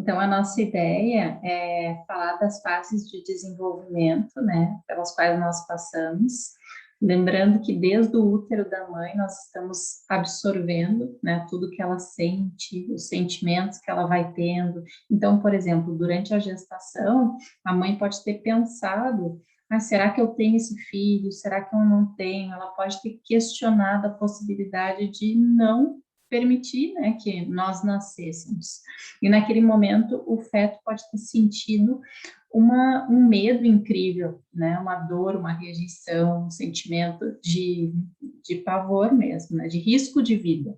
Então, a nossa ideia é falar das fases de desenvolvimento, né, pelas quais nós passamos, lembrando que desde o útero da mãe nós estamos absorvendo, né, tudo que ela sente, os sentimentos que ela vai tendo. Então, por exemplo, durante a gestação, a mãe pode ter pensado: ah, será que eu tenho esse filho? Será que eu não tenho? Ela pode ter questionado a possibilidade de não permitir, né, que nós nascêssemos. E naquele momento o feto pode ter sentido um medo incrível, né, uma dor, uma rejeição, um sentimento de pavor mesmo, né, de risco de vida.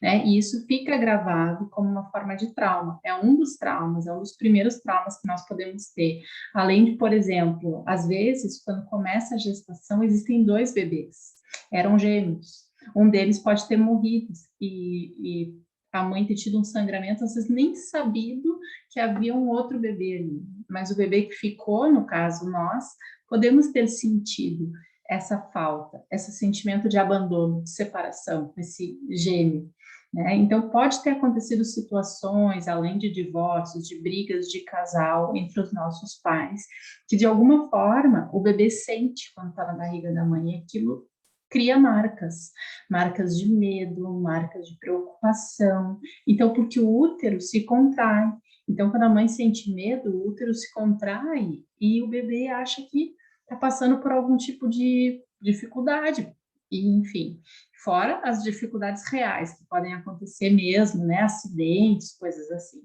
Né? E isso fica gravado como uma forma de trauma. É um dos traumas, é um dos primeiros traumas que nós podemos ter. Além de, por exemplo, às vezes, quando começa a gestação, existem dois bebês, eram gêmeos. Um deles pode ter morrido e a mãe ter tido um sangramento, às vezes nem sabido que havia um outro bebê ali. Mas o bebê que ficou, no caso nós, podemos ter sentido essa falta, esse sentimento de abandono, de separação, esse gêmeo. Né? Então, pode ter acontecido situações, além de divórcios, de brigas de casal entre os nossos pais, que de alguma forma o bebê sente quando está na barriga da mãe, e aquilo cria marcas, marcas de medo, marcas de preocupação. Então, porque o útero se contrai. Então, quando a mãe sente medo, o útero se contrai e o bebê acha que está passando por algum tipo de dificuldade. E, enfim, fora as dificuldades reais que podem acontecer mesmo, né? Acidentes, coisas assim.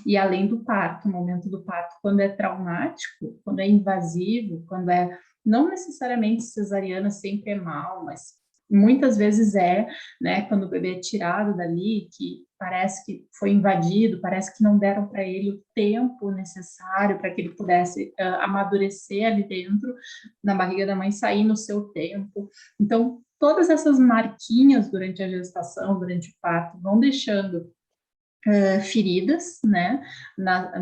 E além do parto, o momento do parto, quando é traumático, quando é invasivo, quando é não necessariamente cesariana sempre é mal, mas muitas vezes é, né, quando o bebê é tirado dali, que parece que foi invadido, parece que não deram para ele o tempo necessário para que ele pudesse amadurecer ali dentro, na barriga da mãe, sair no seu tempo. Então, todas essas marquinhas durante a gestação, durante o parto, vão deixando feridas, né,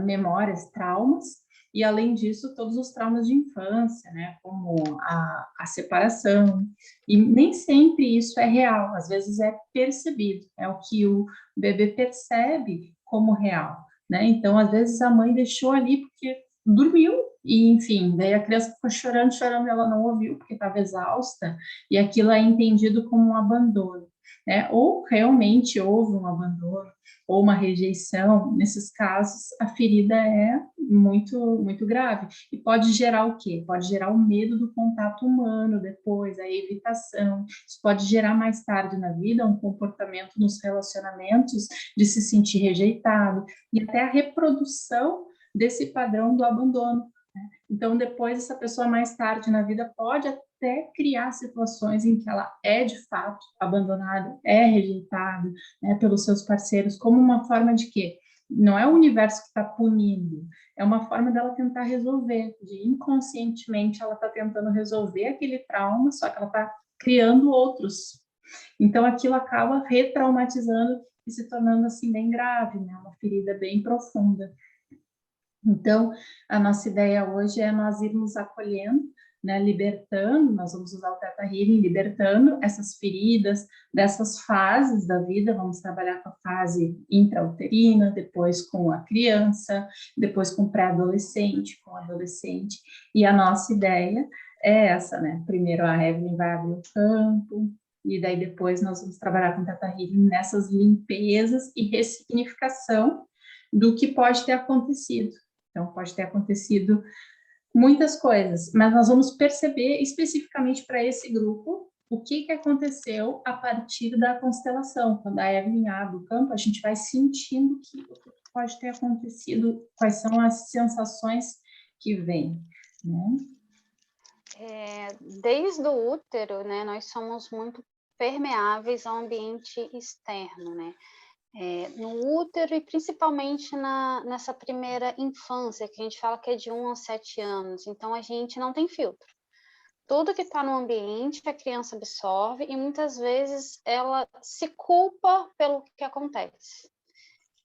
memórias, traumas, e além disso, todos os traumas de infância, né, como a separação, e nem sempre isso é real, às vezes é percebido, é o que o bebê percebe como real, né, então às vezes a mãe deixou ali porque dormiu, e enfim, daí a criança ficou chorando, chorando, ela não ouviu porque estava exausta, e aquilo é entendido como um abandono, né, ou realmente houve um abandono, ou uma rejeição, nesses casos, a ferida é muito grave. E pode gerar o quê? Pode gerar o medo do contato humano depois, a evitação. Isso pode gerar mais tarde na vida um comportamento nos relacionamentos de se sentir rejeitado e até a reprodução desse padrão do abandono. Então, depois, essa pessoa mais tarde na vida pode até criar situações em que ela é de fato abandonada, é rejeitada, né, pelos seus parceiros, como uma forma de quê? Não é o universo que está punindo, é uma forma dela tentar resolver, de inconscientemente ela está tentando resolver aquele trauma, só que ela está criando outros. Então, aquilo acaba retraumatizando e se tornando assim bem grave, né? Uma ferida bem profunda. Então, a nossa ideia hoje é nós irmos acolhendo, né, libertando, nós vamos usar o Theta Healing, libertando essas feridas, dessas fases da vida, vamos trabalhar com a fase intrauterina, depois com a criança, depois com o pré-adolescente, com o adolescente, e a nossa ideia é essa, né, primeiro a Evelyn vai abrir o campo, e daí depois nós vamos trabalhar com o Theta Healing nessas limpezas e ressignificação do que pode ter acontecido. Então, pode ter acontecido muitas coisas, mas nós vamos perceber especificamente para esse grupo o que aconteceu a partir da constelação. Quando a Evelyn abre o campo, a gente vai sentindo o que pode ter acontecido, quais são as sensações que vêm, né? Desde o útero, né, nós somos muito permeáveis ao ambiente externo, né? No útero e principalmente nessa primeira infância, que a gente fala que é de 1 a 7 anos, então a gente não tem filtro. Tudo que está no ambiente a criança absorve e muitas vezes ela se culpa pelo que acontece.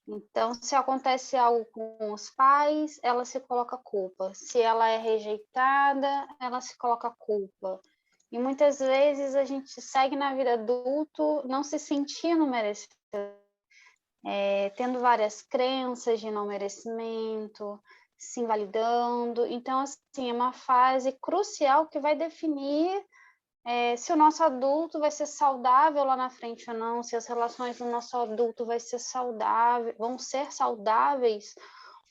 Então, se acontece algo com os pais, ela se coloca culpa. Se ela é rejeitada, ela se coloca culpa. E muitas vezes a gente segue na vida adulto não se sentindo merecedor. tendo várias crenças de não merecimento, se invalidando. Então, assim, é uma fase crucial que vai definir se o nosso adulto vai ser saudável lá na frente ou não, se as relações do nosso adulto vão ser saudáveis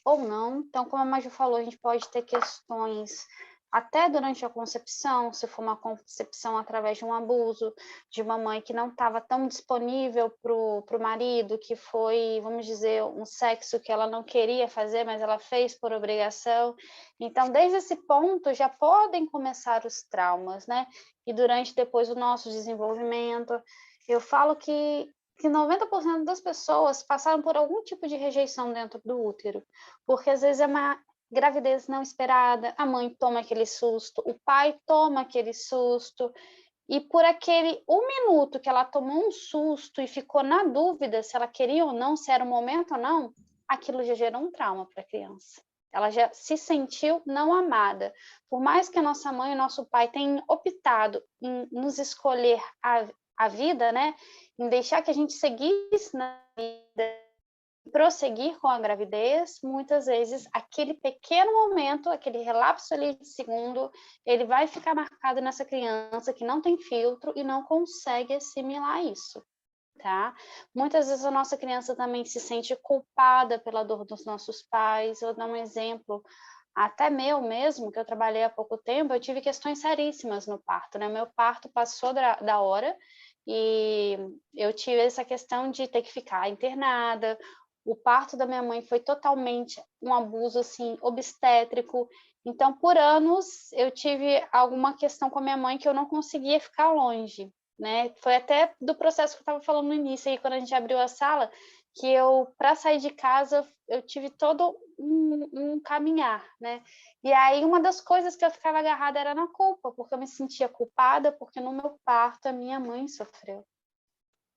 ou não. Então, como a Maju falou, a gente pode ter questões até durante a concepção, se for uma concepção através de um abuso, de uma mãe que não estava tão disponível para o marido, que foi, vamos dizer, um sexo que ela não queria fazer, mas ela fez por obrigação. Então, desde esse ponto, já podem começar os traumas, né? E durante depois o nosso desenvolvimento, eu falo que 90% das pessoas passaram por algum tipo de rejeição dentro do útero, porque às vezes é uma gravidez não esperada, a mãe toma aquele susto, o pai toma aquele susto, e por aquele 1 minuto que ela tomou um susto e ficou na dúvida se ela queria ou não, se era o momento ou não, aquilo já gerou um trauma para a criança. Ela já se sentiu não amada. Por mais que a nossa mãe e o nosso pai tenham optado em nos escolher a vida, né? Em deixar que a gente seguisse na vida, prosseguir com a gravidez, muitas vezes aquele pequeno momento, aquele relapso ali de segundo, ele vai ficar marcado nessa criança que não tem filtro e não consegue assimilar isso, tá? Muitas vezes a nossa criança também se sente culpada pela dor dos nossos pais. Eu vou dar um exemplo, até meu mesmo, que eu trabalhei há pouco tempo, eu tive questões seríssimas no parto, né? Meu parto passou da hora e eu tive essa questão de ter que ficar internada. O parto da minha mãe foi totalmente um abuso, assim, obstétrico. Então, por anos, eu tive alguma questão com a minha mãe que eu não conseguia ficar longe, né? Foi até do processo que eu estava falando no início, aí quando a gente abriu a sala, que eu, para sair de casa, eu tive todo um caminhar, né? E aí uma das coisas que eu ficava agarrada era na culpa, porque eu me sentia culpada, porque no meu parto a minha mãe sofreu.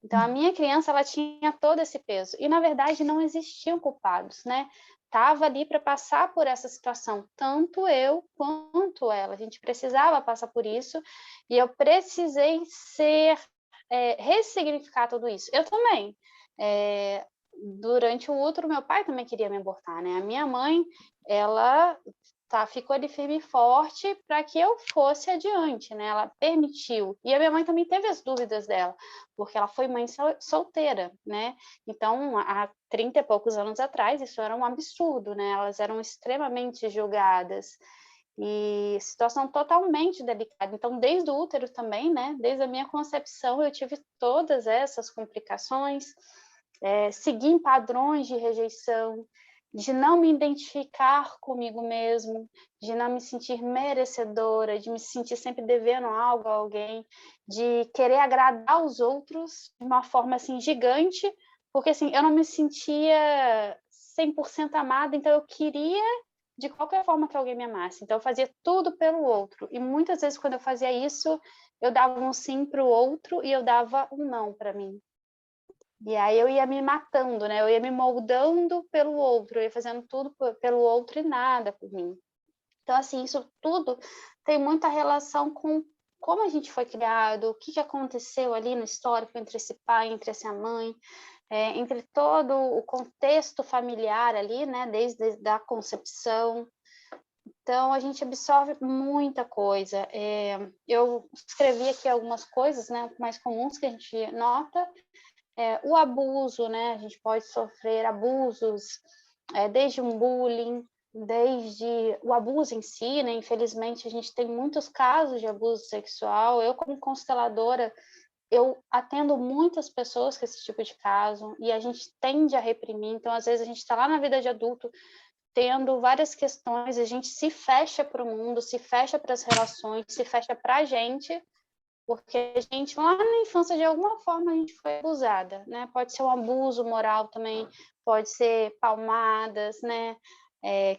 Então, a minha criança, ela tinha todo esse peso. E, na verdade, não existiam culpados, né? Estava ali para passar por essa situação, tanto eu quanto ela. A gente precisava passar por isso e eu precisei ressignificar tudo isso. Eu também. Durante o útero, meu pai também queria me abortar, né? A minha mãe, ela ficou ali firme e forte para que eu fosse adiante, né? Ela permitiu. E a minha mãe também teve as dúvidas dela, porque ela foi mãe solteira, né? Então, há 30 e poucos anos atrás, isso era um absurdo, né? Elas eram extremamente julgadas. E situação totalmente delicada. Então, desde o útero também, né? Desde a minha concepção, eu tive todas essas complicações, segui em padrões de rejeição, de não me identificar comigo mesmo, de não me sentir merecedora, de me sentir sempre devendo algo a alguém, de querer agradar os outros de uma forma assim gigante, porque assim, eu não me sentia 100% amada, então eu queria de qualquer forma que alguém me amasse. Então eu fazia tudo pelo outro. E muitas vezes quando eu fazia isso, eu dava um sim para o outro e eu dava um não para mim. E aí eu ia me matando, né? Eu ia me moldando pelo outro, eu ia fazendo tudo pelo outro e nada por mim. Então, assim, isso tudo tem muita relação com como a gente foi criado, o que aconteceu ali no histórico entre esse pai, entre essa mãe, entre todo o contexto familiar ali, né? Desde a concepção. Então, a gente absorve muita coisa. Eu escrevi aqui algumas coisas, né, mais comuns que a gente nota. O abuso, né? A gente pode sofrer abusos, desde um bullying, desde o abuso em si, né? Infelizmente, a gente tem muitos casos de abuso sexual. Eu, como consteladora, eu atendo muitas pessoas com esse tipo de caso e a gente tende a reprimir. Então, às vezes, a gente está lá na vida de adulto tendo várias questões, a gente se fecha para o mundo, se fecha para as relações, se fecha para a gente, porque a gente, lá na infância, de alguma forma, a gente foi abusada, né? Pode ser um abuso moral também, pode ser palmadas, né?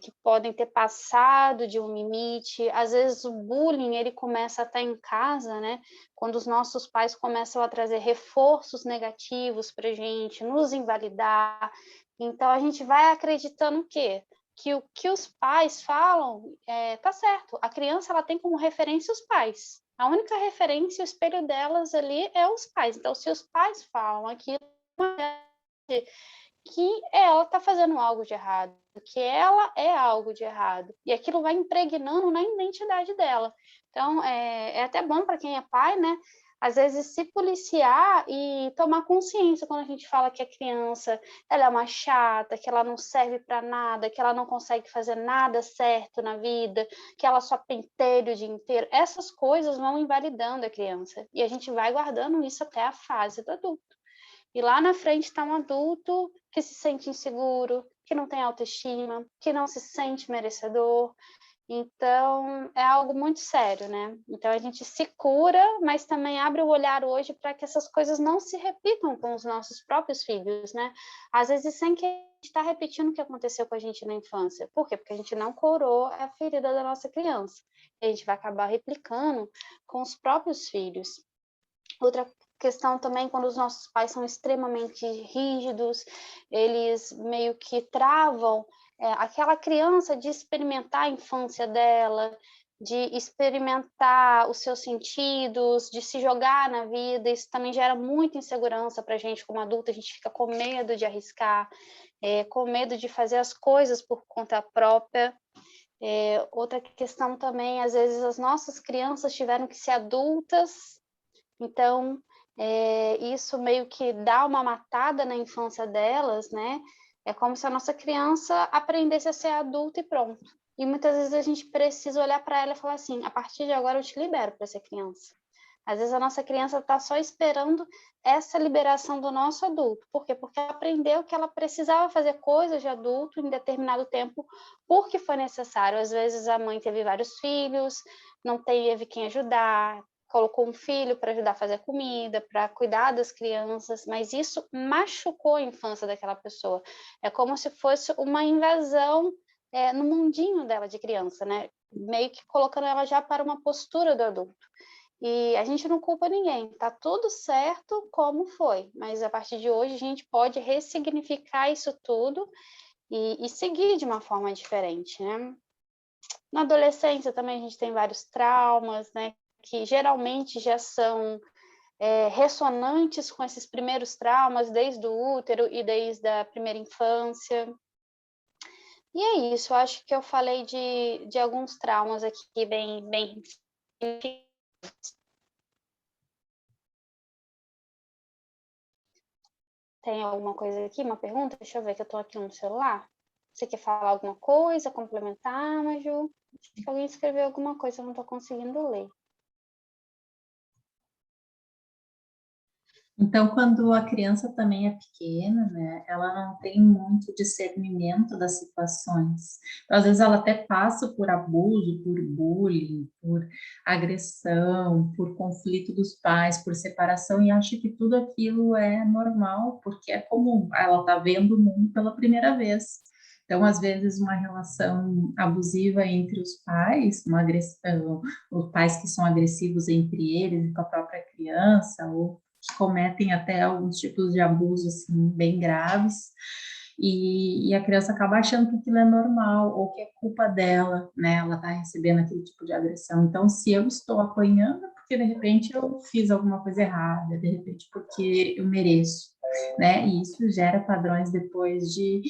Que podem ter passado de um limite. Às vezes o bullying, ele começa até em casa, né? Quando os nossos pais começam a trazer reforços negativos para a gente, nos invalidar. Então, a gente vai acreditando o quê? Que o que os pais falam tá certo. A criança, ela tem como referência os pais. A única referência, o espelho delas ali é os pais. Então, se os pais falam aquilo, que ela está fazendo algo de errado, que ela é algo de errado. E aquilo vai impregnando na identidade dela. Então, é até bom para quem é pai, né? Às vezes se policiar e tomar consciência quando a gente fala que a criança ela é uma chata, que ela não serve para nada, que ela não consegue fazer nada certo na vida, que ela só pentelha o dia inteiro. Essas coisas vão invalidando a criança. E a gente vai guardando isso até a fase do adulto. E lá na frente está um adulto que se sente inseguro, que não tem autoestima, que não se sente merecedor. Então, é algo muito sério, né? Então, a gente se cura, mas também abre o olhar hoje para que essas coisas não se repitam com os nossos próprios filhos, né? Às vezes, sem que a gente está repetindo o que aconteceu com a gente na infância. Por quê? Porque a gente não curou a ferida da nossa criança. E a gente vai acabar replicando com os próprios filhos. Outra questão também, quando os nossos pais são extremamente rígidos, eles meio que travam aquela criança de experimentar a infância dela, de experimentar os seus sentidos, de se jogar na vida. Isso também gera muita insegurança para a gente como adulto, a gente fica com medo de arriscar, com medo de fazer as coisas por conta própria. Outra questão também, às vezes as nossas crianças tiveram que ser adultas, então isso meio que dá uma matada na infância delas, né? É como se a nossa criança aprendesse a ser adulta e pronto. E muitas vezes a gente precisa olhar para ela e falar assim, a partir de agora eu te libero para ser criança. Às vezes a nossa criança está só esperando essa liberação do nosso adulto. Por quê? Porque ela aprendeu que ela precisava fazer coisas de adulto em determinado tempo, porque foi necessário. Às vezes a mãe teve vários filhos, não teve quem ajudar, colocou um filho para ajudar a fazer comida, para cuidar das crianças, mas isso machucou a infância daquela pessoa. É como se fosse uma invasão no mundinho dela de criança, né? Meio que colocando ela já para uma postura do adulto. E a gente não culpa ninguém, tá tudo certo como foi, mas a partir de hoje a gente pode ressignificar isso tudo e seguir de uma forma diferente, né? Na adolescência também a gente tem vários traumas, né? Que geralmente já são ressonantes com esses primeiros traumas, desde o útero e desde a primeira infância. E é isso, eu acho que eu falei de alguns traumas aqui bem. Tem alguma coisa aqui, uma pergunta? Deixa eu ver que eu estou aqui no celular. Você quer falar alguma coisa, complementar, Maju? Acho que alguém escreveu alguma coisa, eu não estou conseguindo ler. Então, quando a criança também é pequena, né, ela não tem muito discernimento das situações. Então, às vezes ela até passa por abuso, por bullying, por agressão, por conflito dos pais, por separação e acha que tudo aquilo é normal, porque é comum. Ela está vendo o mundo pela primeira vez. Então, às vezes, uma relação abusiva entre os pais, uma agressão, os pais que são agressivos entre eles e com a própria criança, ou que cometem até alguns tipos de abuso assim bem graves e a criança acaba achando que aquilo é normal ou que é culpa dela, né? Ela está recebendo aquele tipo de agressão. Então, se eu estou apanhando, é porque de repente eu fiz alguma coisa errada, de repente porque eu mereço, né? E isso gera padrões depois de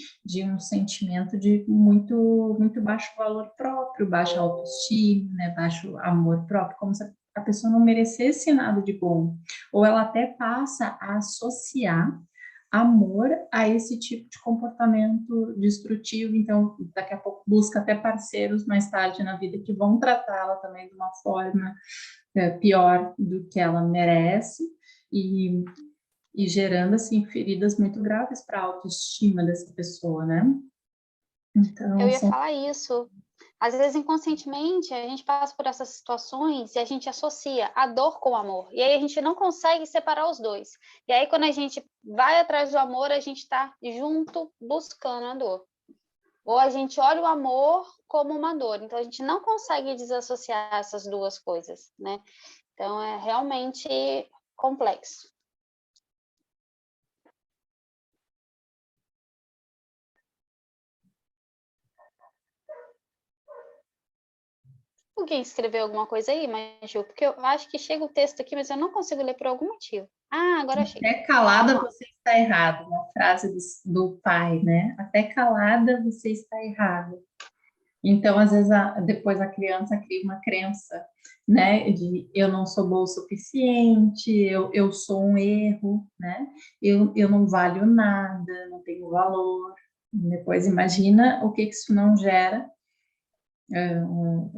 um sentimento de muito baixo valor próprio, baixa autoestima, né? Baixo amor próprio, como se a pessoa não merecesse nada de bom, ou ela até passa a associar amor a esse tipo de comportamento destrutivo, então daqui a pouco busca até parceiros mais tarde na vida que vão tratá-la também de uma forma pior do que ela merece e, e gerando assim feridas muito graves para a autoestima dessa pessoa, né? Eu Então ia são falar isso. Às vezes, inconscientemente, a gente passa por essas situações e a gente associa a dor com o amor. E aí a gente não consegue separar os dois. E aí, quando a gente vai atrás do amor, a gente está junto buscando a dor. Ou a gente olha o amor como uma dor. Então, a gente não consegue desassociar essas duas coisas, né? Então, é realmente complexo. Alguém escreveu alguma coisa aí, Maju? Porque eu acho que chega o texto aqui, mas eu não consigo ler por algum motivo. Ah, agora achei. Até calada Vamos lá. você está errado, uma frase do pai, né? Até calada você está errado. Então, às vezes, depois a criança cria uma crença, né, de eu não sou boa o suficiente, eu sou um erro, né, eu não valho nada, não tenho valor. Depois, imagina o que isso não gera.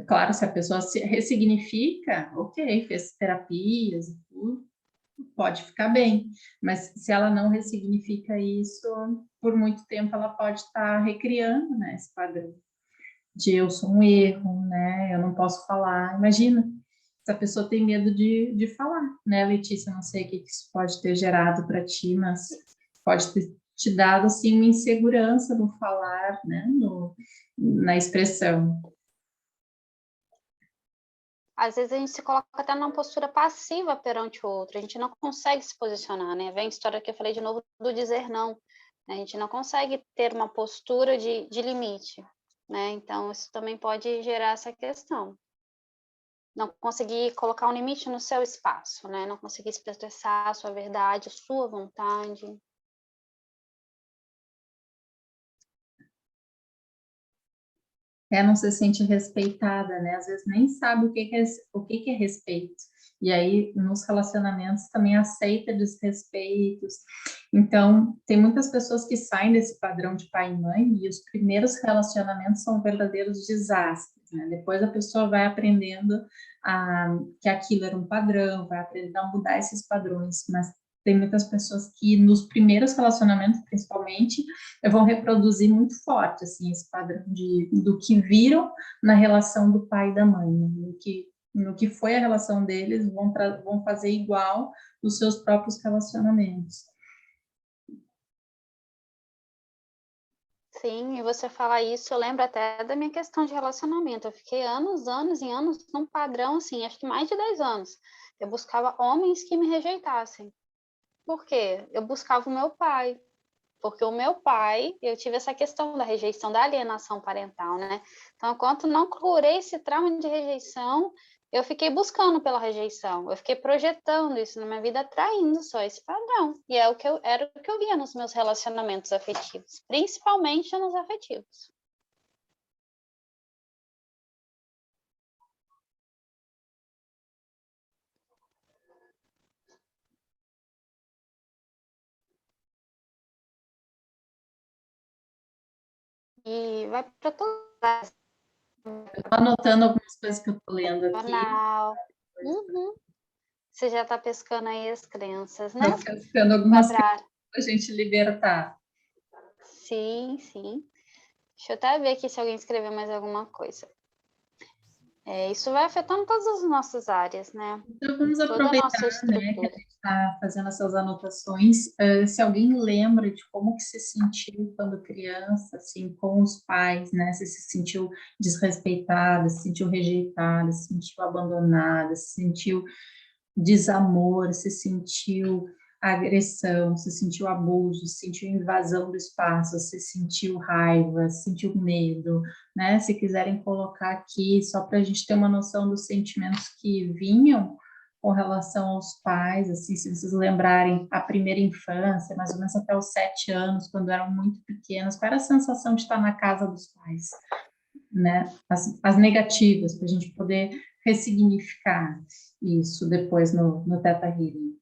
Claro, se a pessoa se ressignifica, ok, fez terapias e tudo, pode ficar bem, mas se ela não ressignifica isso, por muito tempo ela pode estar recriando, né, esse padrão de eu sou um erro, né? Eu não posso falar. Imagina, se a pessoa tem medo de falar, né, Letícia? Não sei o que isso pode ter gerado para ti, mas pode ter te dado, assim, uma insegurança no falar, né? Na expressão. Às vezes a gente se coloca até numa postura passiva perante o outro, a gente não consegue se posicionar, né? Vem a história que eu falei de novo do dizer não, né? A gente não consegue ter uma postura de limite, né? Então, isso também pode gerar essa questão. Não conseguir colocar um limite no seu espaço, né? Não conseguir expressar a sua verdade, a sua vontade. Não se sente respeitada, né? Às vezes nem sabe o que é respeito. E aí, nos relacionamentos, também aceita desrespeitos. Então, tem muitas pessoas que saem desse padrão de pai e mãe e os primeiros relacionamentos são verdadeiros desastres, né? Depois a pessoa vai aprendendo que aquilo era um padrão, vai aprendendo a mudar esses padrões, mas tem muitas pessoas que nos primeiros relacionamentos, principalmente, vão reproduzir muito forte, assim, esse padrão do que viram na relação do pai e da mãe, né? No que foi a relação deles, vão fazer igual nos seus próprios relacionamentos. Sim, e você falar isso, eu lembro até da minha questão de relacionamento. Eu fiquei anos, anos e anos num padrão, assim, acho que mais de 10 anos. Eu buscava homens que me rejeitassem. Por quê? Eu buscava o meu pai. Porque o meu pai, eu tive essa questão da rejeição, da alienação parental, né? Então, enquanto não curei esse trauma de rejeição, eu fiquei buscando pela rejeição, eu fiquei projetando isso na minha vida, atraindo só esse padrão. E era o que eu via nos meus relacionamentos afetivos, principalmente nos afetivos. E vai para todo Estou anotando algumas coisas que eu estou lendo aqui, canal. Uhum. Você já está pescando aí as crenças, né? estou pensando Vai algumas coisas para. para a gente libertar. Sim, sim. Deixa eu até ver aqui se alguém escreveu mais alguma coisa. Isso vai afetando todas as nossas áreas, né? Então, vamos Toda a aproveitar, nossa né, que a estrutura. gente está fazendo essas anotações. Se alguém lembra de como que se sentiu quando criança, assim, com os pais, né? Se sentiu desrespeitada, se sentiu rejeitada, se sentiu abandonada, se sentiu desamor, se sentiu agressão, se sentiu abuso, se sentiu invasão do espaço, se sentiu raiva, se sentiu medo, né? Se quiserem colocar aqui, só para a gente ter uma noção dos sentimentos que vinham com relação aos pais, assim, se vocês lembrarem a primeira infância, mais ou menos até os 7 anos, quando eram muito pequenos, qual era a sensação de estar na casa dos pais, né? As negativas, para a gente poder ressignificar isso depois no Theta Healing.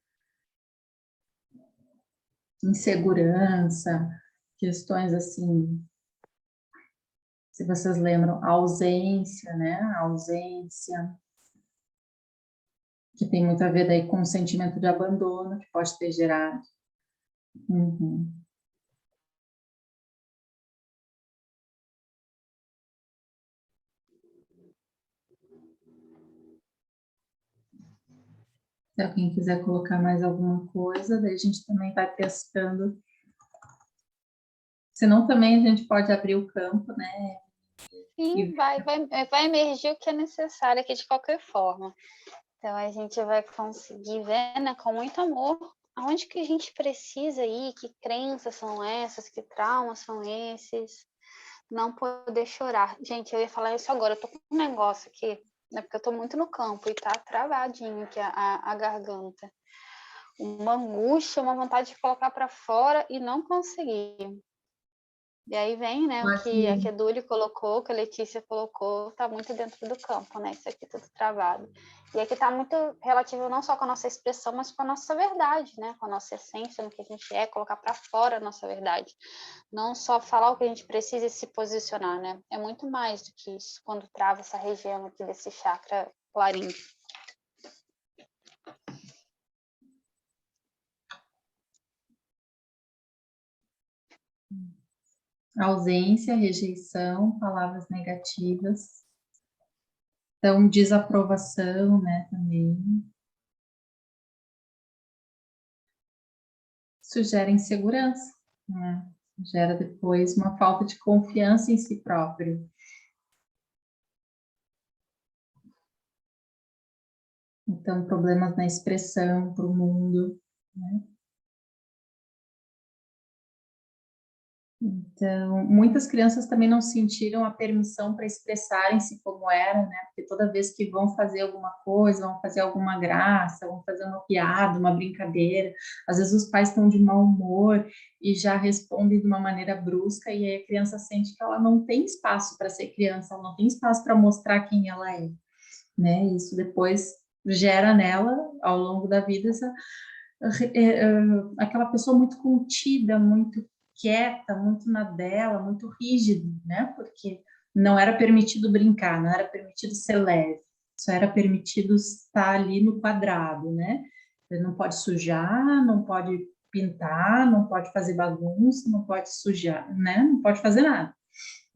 Insegurança, questões assim, se vocês lembram, a ausência, né? A ausência, que tem muito a ver daí com o sentimento de abandono que pode ter gerado. Uhum. Se alguém quiser colocar mais alguma coisa, daí a gente também vai testando. Senão também a gente pode abrir o campo, né? Sim, vai emergir o que é necessário aqui de qualquer forma. Então, a gente vai conseguir ver, né, com muito amor, aonde que a gente precisa ir, que crenças são essas, que traumas são esses. Não poder chorar. Gente, eu ia falar isso agora, eu tô com um negócio aqui, né, porque eu tô muito no campo e tá travadinho aqui a garganta. uma angústia, uma vontade de colocar para fora e não conseguir. E aí vem, né, o que a Keduli colocou, que a Letícia colocou, está muito dentro do campo, né, isso aqui tudo travado. E aqui está muito relativo não só com a nossa expressão, mas com a nossa verdade, né, com a nossa essência, no que a gente é, colocar para fora a nossa verdade. Não só falar o que a gente precisa e se posicionar, né, é muito mais do que isso, quando trava essa região aqui desse chakra laríngeo. Ausência, rejeição, palavras negativas. Então, desaprovação, né, também. Isso gera insegurança, né? Gera depois uma falta de confiança em si próprio. Então, problemas na expressão para o mundo, né? Então, muitas crianças também não sentiram a permissão para expressarem-se como era, né? Porque toda vez que vão fazer alguma coisa, vão fazer alguma graça, vão fazer uma piada, uma brincadeira, às vezes os pais estão de mau humor e já respondem de uma maneira brusca, e aí a criança sente que ela não tem espaço para ser criança, ela não tem espaço para mostrar quem ela é, né? Isso depois gera nela, ao longo da vida, aquela pessoa muito contida, muito quieta, muito na dela, muito rígida, né? Porque não era permitido brincar, não era permitido ser leve, só era permitido estar ali no quadrado, né? Você não pode sujar, não pode pintar, não pode fazer bagunça, não pode sujar, né? Não pode fazer nada,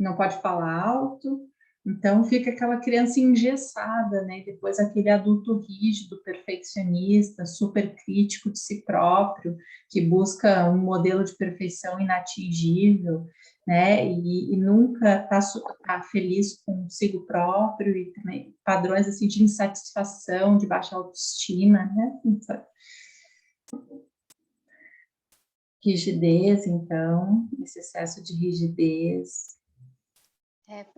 não pode falar alto. Então fica aquela criança engessada, né? E depois aquele adulto rígido, perfeccionista, super crítico de si próprio, que busca um modelo de perfeição inatingível, né? E nunca tá feliz consigo próprio, e também padrões assim de insatisfação, de baixa autoestima, né? Rigidez, então, esse excesso de rigidez.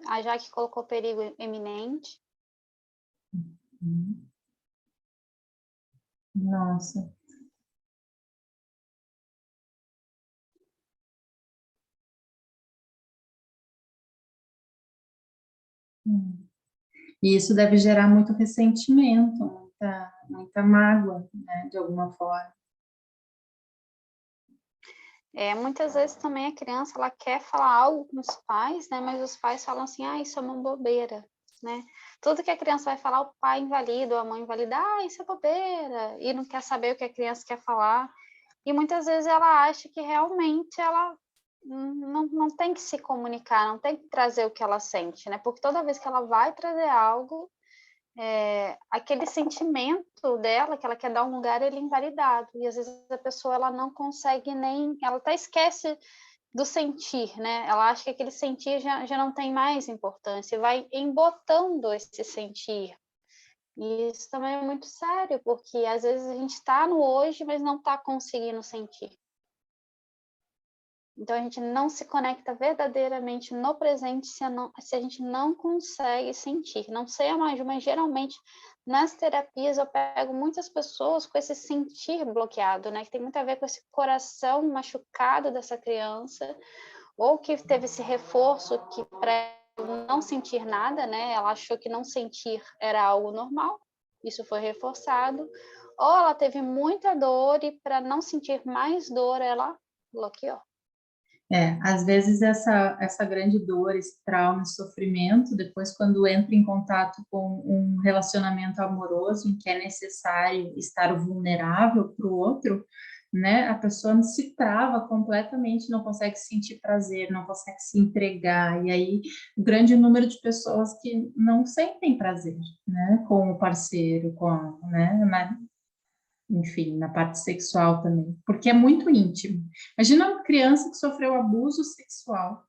A Jaque colocou perigo eminente. Nossa. E isso deve gerar muito ressentimento, muita mágoa, né, de alguma forma. Muitas vezes também a criança ela quer falar algo com os pais, né? Mas os pais falam assim, isso é uma bobeira, né? Tudo que a criança vai falar, o pai invalida, ou a mãe invalida, isso é bobeira, e não quer saber o que a criança quer falar. E muitas vezes ela acha que realmente ela não tem que se comunicar, não tem que trazer o que ela sente, né? Porque toda vez que ela vai trazer algo, aquele sentimento dela, que ela quer dar um lugar, ele é invalidado. E às vezes a pessoa ela não consegue nem, ela até esquece do sentir, né? Ela acha que aquele sentir já não tem mais importância, e vai embotando esse sentir. E isso também é muito sério, porque às vezes a gente está no hoje, mas não está conseguindo sentir. Então, a gente não se conecta verdadeiramente no presente se a gente não consegue sentir. Não sei a mais, mas geralmente nas terapias eu pego muitas pessoas com esse sentir bloqueado, né? Que tem muito a ver com esse coração machucado dessa criança, ou que teve esse reforço que para não sentir nada, né? Ela achou que não sentir era algo normal, isso foi reforçado, ou ela teve muita dor e para não sentir mais dor ela bloqueou. Às vezes essa grande dor, esse trauma, esse sofrimento, depois quando entra em contato com um relacionamento amoroso em que é necessário estar vulnerável para o outro, né, a pessoa se trava completamente, não consegue sentir prazer, não consegue se entregar, e aí o grande número de pessoas que não sentem prazer, né, com o parceiro, né, enfim, na parte sexual também, porque é muito íntimo. Imagina uma criança que sofreu abuso sexual,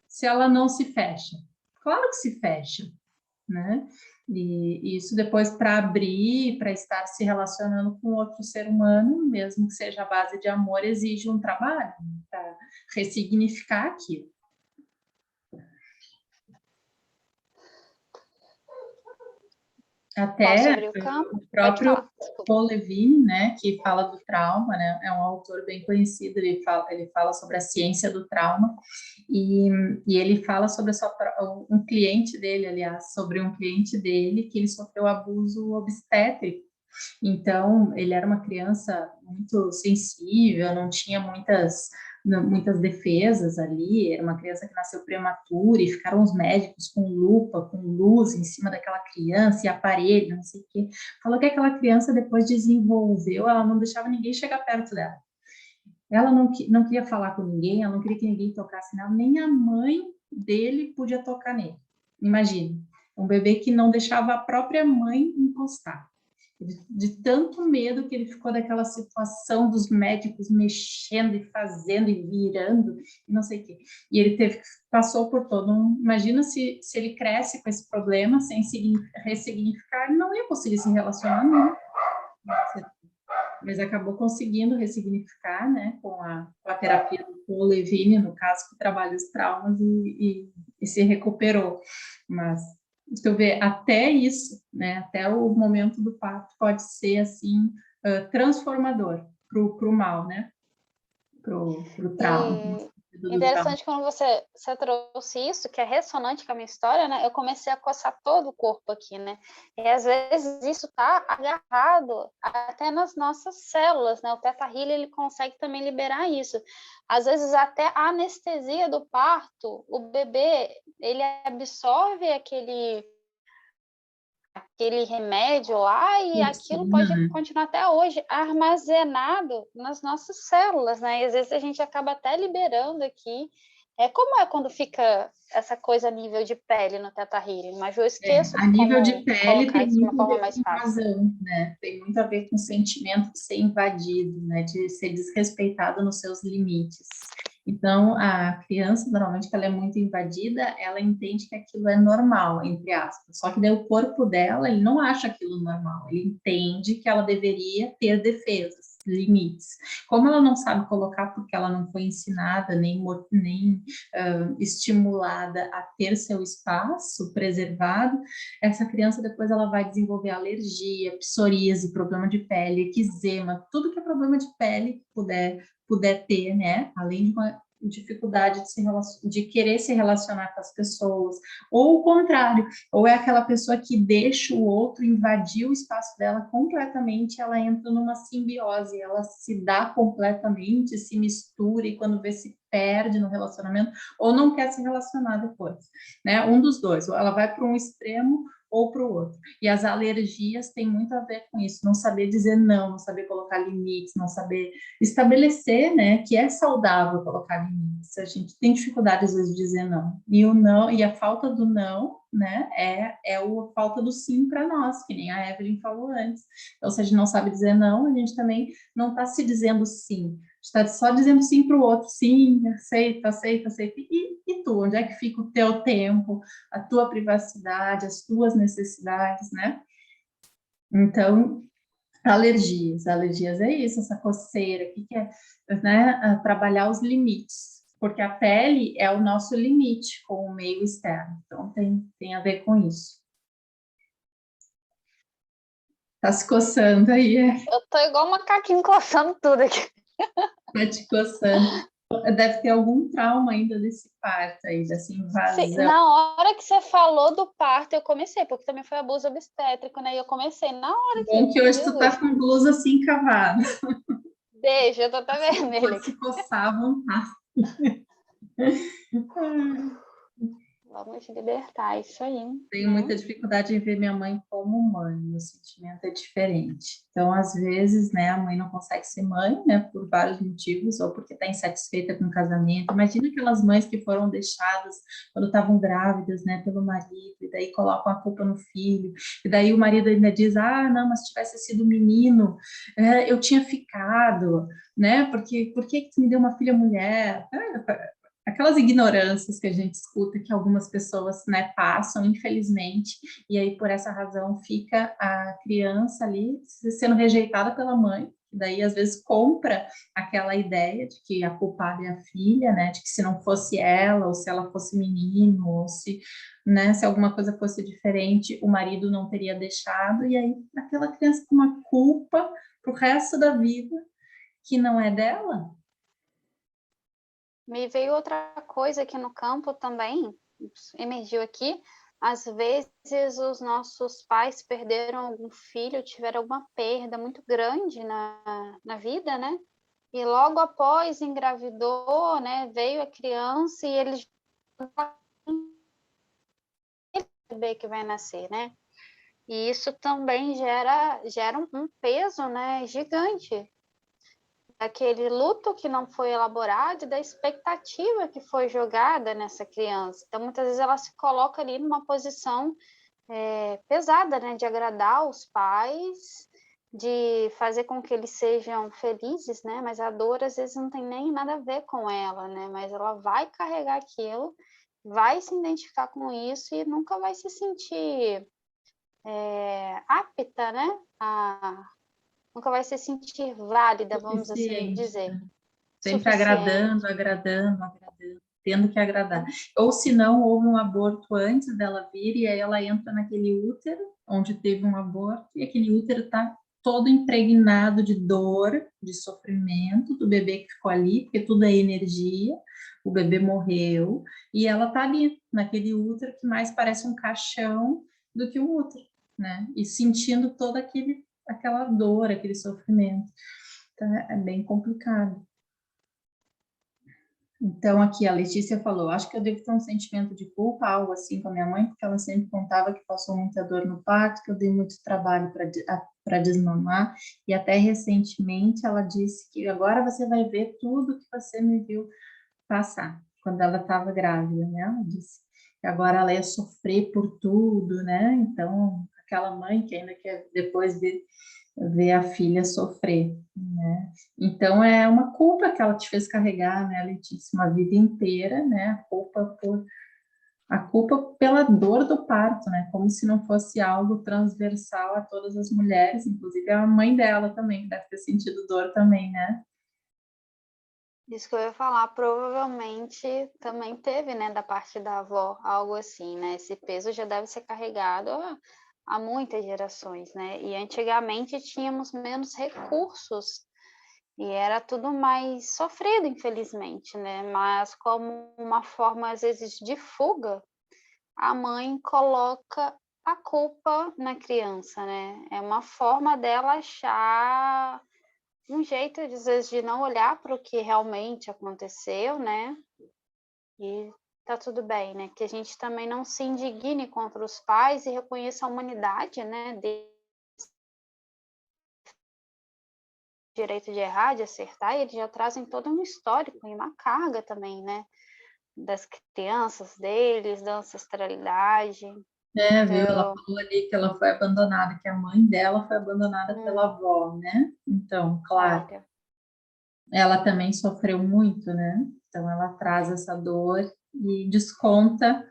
se ela não se fecha. Claro que se fecha, né? E isso depois para abrir, para estar se relacionando com outro ser humano, mesmo que seja a base de amor, exige um trabalho para ressignificar aquilo. Fala Até sobre o campo? o Pode próprio falar, desculpa. Paul Levine, né, que fala do trauma, né, é um autor bem conhecido, ele fala sobre a ciência do trauma, e, e ele fala sobre um cliente dele, aliás, sobre um cliente dele que ele sofreu abuso obstétrico. Então, ele era uma criança muito sensível, não tinha muitas defesas ali, era uma criança que nasceu prematura e ficaram os médicos com lupa, com luz em cima daquela criança e aparelho, não sei o quê. Falou que aquela criança depois desenvolveu, ela não deixava ninguém chegar perto dela. Ela não queria falar com ninguém, ela não queria que ninguém tocasse nela, nem a mãe dele podia tocar nele. Imagine, um bebê que não deixava a própria mãe encostar. De tanto medo que ele ficou daquela situação dos médicos mexendo e fazendo e virando e não sei o quê. E ele passou por todo um... Imagina se ele cresce com esse problema sem ressignificar, ele não ia conseguir se relacionar, não. Mas acabou conseguindo ressignificar, né, com a terapia do Paul Levine, no caso, que trabalha os traumas e se recuperou. Mas tu vê, até isso, né, até o momento do parto pode ser, assim, transformador para o mal, né, para o trauma, no E sentido do trauma. interessante quando você trouxe isso, que é ressonante com a minha história, né? Eu comecei a coçar todo o corpo aqui, né? E às vezes isso tá agarrado até nas nossas células, né? O Theta Healing, ele consegue também liberar isso. Às vezes até a anestesia do parto, o bebê, ele absorve aquele remédio lá e aquilo Toxina, pode né? continuar até hoje armazenado nas nossas células, né? E às vezes a gente acaba até liberando aqui. Como é quando fica essa coisa a nível de pele no Theta Healing? Mas eu esqueço A nível de como pele colocar tem isso de uma muito a forma ver mais com fácil. razão, né? Tem muito a ver com o sentimento de ser invadido, né? De ser desrespeitado nos seus limites. Então, a criança, normalmente, que ela é muito invadida, ela entende que aquilo é normal, entre aspas. Só que daí o corpo dela, ele não acha aquilo normal. Ele entende que ela deveria ter defesas, limites. Como ela não sabe colocar, porque ela não foi ensinada, nem estimulada a ter seu espaço preservado, essa criança depois ela vai desenvolver alergia, psoríase, problema de pele, eczema, tudo que é problema de pele que puder ter, né? Além de uma dificuldade de querer se relacionar com as pessoas, ou o contrário, ou é aquela pessoa que deixa o outro invadir o espaço dela completamente, ela entra numa simbiose, ela se dá completamente, se mistura e quando vê se perde no relacionamento ou não quer se relacionar depois, né? Um dos dois, ou ela vai para um extremo ou para o outro. E as alergias têm muito a ver com isso, não saber dizer não, não saber colocar limites, não saber estabelecer, né, que é saudável colocar limites. A gente tem dificuldade às vezes de dizer não. E o não e a falta do não, né, é a falta do sim para nós, que nem a Evelyn falou antes. Então, se a gente não sabe dizer não, a gente também não está se dizendo sim. Está só dizendo sim para o outro, sim, aceita, aceita, aceita. E tu, onde é que fica o teu tempo, a tua privacidade, as tuas necessidades, né? Então, alergias é isso, essa coceira, que é, né, trabalhar os limites, porque a pele é o nosso limite com o meio externo, então tem a ver com isso. Tá se coçando aí, Eu tô igual um macaquinho coçando tudo aqui. tá te coçando. Deve ter algum trauma ainda desse parto aí, dessa Sim, invasão. na hora que você falou do parto, eu comecei, porque também foi abuso obstétrico, né? E eu comecei na hora que, Bom que hoje tu tá Jesus, com blusa assim cavada, deixa, eu tô até vermelha pode se aqui. coçar à vontade. Vamos libertar isso aí, Tenho né? muita dificuldade em ver minha mãe como mãe, o sentimento é diferente. Então, às vezes, né, a mãe não consegue ser mãe, né, por vários motivos, ou porque está insatisfeita com o casamento. Imagina aquelas mães que foram deixadas quando estavam grávidas, né, pelo marido, e daí colocam a culpa no filho, e daí o marido ainda diz, ah, não, mas se tivesse sido menino, eu tinha ficado, né, porque por que tu me deu uma filha mulher? Aquelas ignorâncias que a gente escuta que algumas pessoas, né, passam, infelizmente, e aí por essa razão fica a criança ali sendo rejeitada pela mãe, daí às vezes compra aquela ideia de que a culpada é a filha, né, de que se não fosse ela, ou se ela fosse menino, ou se, né, se alguma coisa fosse diferente, o marido não teria deixado, e aí aquela criança com uma culpa pro resto da vida que não é dela. Me veio outra coisa aqui no campo também, emergiu aqui. Às vezes os nossos pais perderam algum filho, tiveram alguma perda muito grande na vida, né? E logo após engravidou, né? Veio a criança e eles bebê que vai nascer, né? E isso também gera um peso, né, gigante. Daquele luto que não foi elaborado e da expectativa que foi jogada nessa criança. Então, muitas vezes ela se coloca ali numa posição pesada, né, de agradar os pais, de fazer com que eles sejam felizes, né, mas a dor às vezes não tem nem nada a ver com ela, né, mas ela vai carregar aquilo, vai se identificar com isso e nunca vai se sentir apta, né, nunca vai se sentir válida, vamos assim Suficiente. dizer, Sempre suficiente. agradando, tendo que agradar. Ou se não, houve um aborto antes dela vir, e aí ela entra naquele útero, onde teve um aborto, e aquele útero está todo impregnado de dor, de sofrimento do bebê que ficou ali, porque tudo é energia, o bebê morreu, e ela está ali, naquele útero que mais parece um caixão do que um útero, né? E sentindo toda aquela dor, aquele sofrimento. Então, é bem complicado. Então, aqui a Letícia falou: acho que eu devo ter um sentimento de culpa, algo assim com a minha mãe, porque ela sempre contava que passou muita dor no parto, que eu dei muito trabalho para desmamar, e até recentemente ela disse que agora você vai ver tudo que você me viu passar, quando ela estava grávida, né? Ela disse que agora ela ia sofrer por tudo, né? Então, aquela mãe que ainda quer depois ver a filha sofrer, né? Então é uma culpa que ela te fez carregar, né, Letícia, uma vida inteira, né? A culpa pela dor do parto, né? Como se não fosse algo transversal a todas as mulheres, inclusive a mãe dela também, que deve ter sentido dor também, né? Isso que eu ia falar, provavelmente também teve, né, da parte da avó, algo assim, né? Esse peso já deve ser carregado há muitas gerações, né? E antigamente tínhamos menos recursos e era tudo mais sofrido, infelizmente, né? Mas como uma forma, às vezes, de fuga, a mãe coloca a culpa na criança, né? É uma forma dela achar um jeito, às vezes, de não olhar para o que realmente aconteceu, né? E tá tudo bem, né? Que a gente também não se indigne contra os pais e reconheça a humanidade, né? De direito de errar, de acertar, e eles já trazem todo um histórico e uma carga também, né? Das crianças deles, da ancestralidade. Viu? Ela Então, falou ali que ela foi abandonada, que a mãe dela foi abandonada pela avó, né? Então, claro, olha, ela também sofreu muito, né? Então ela traz essa dor e desconta,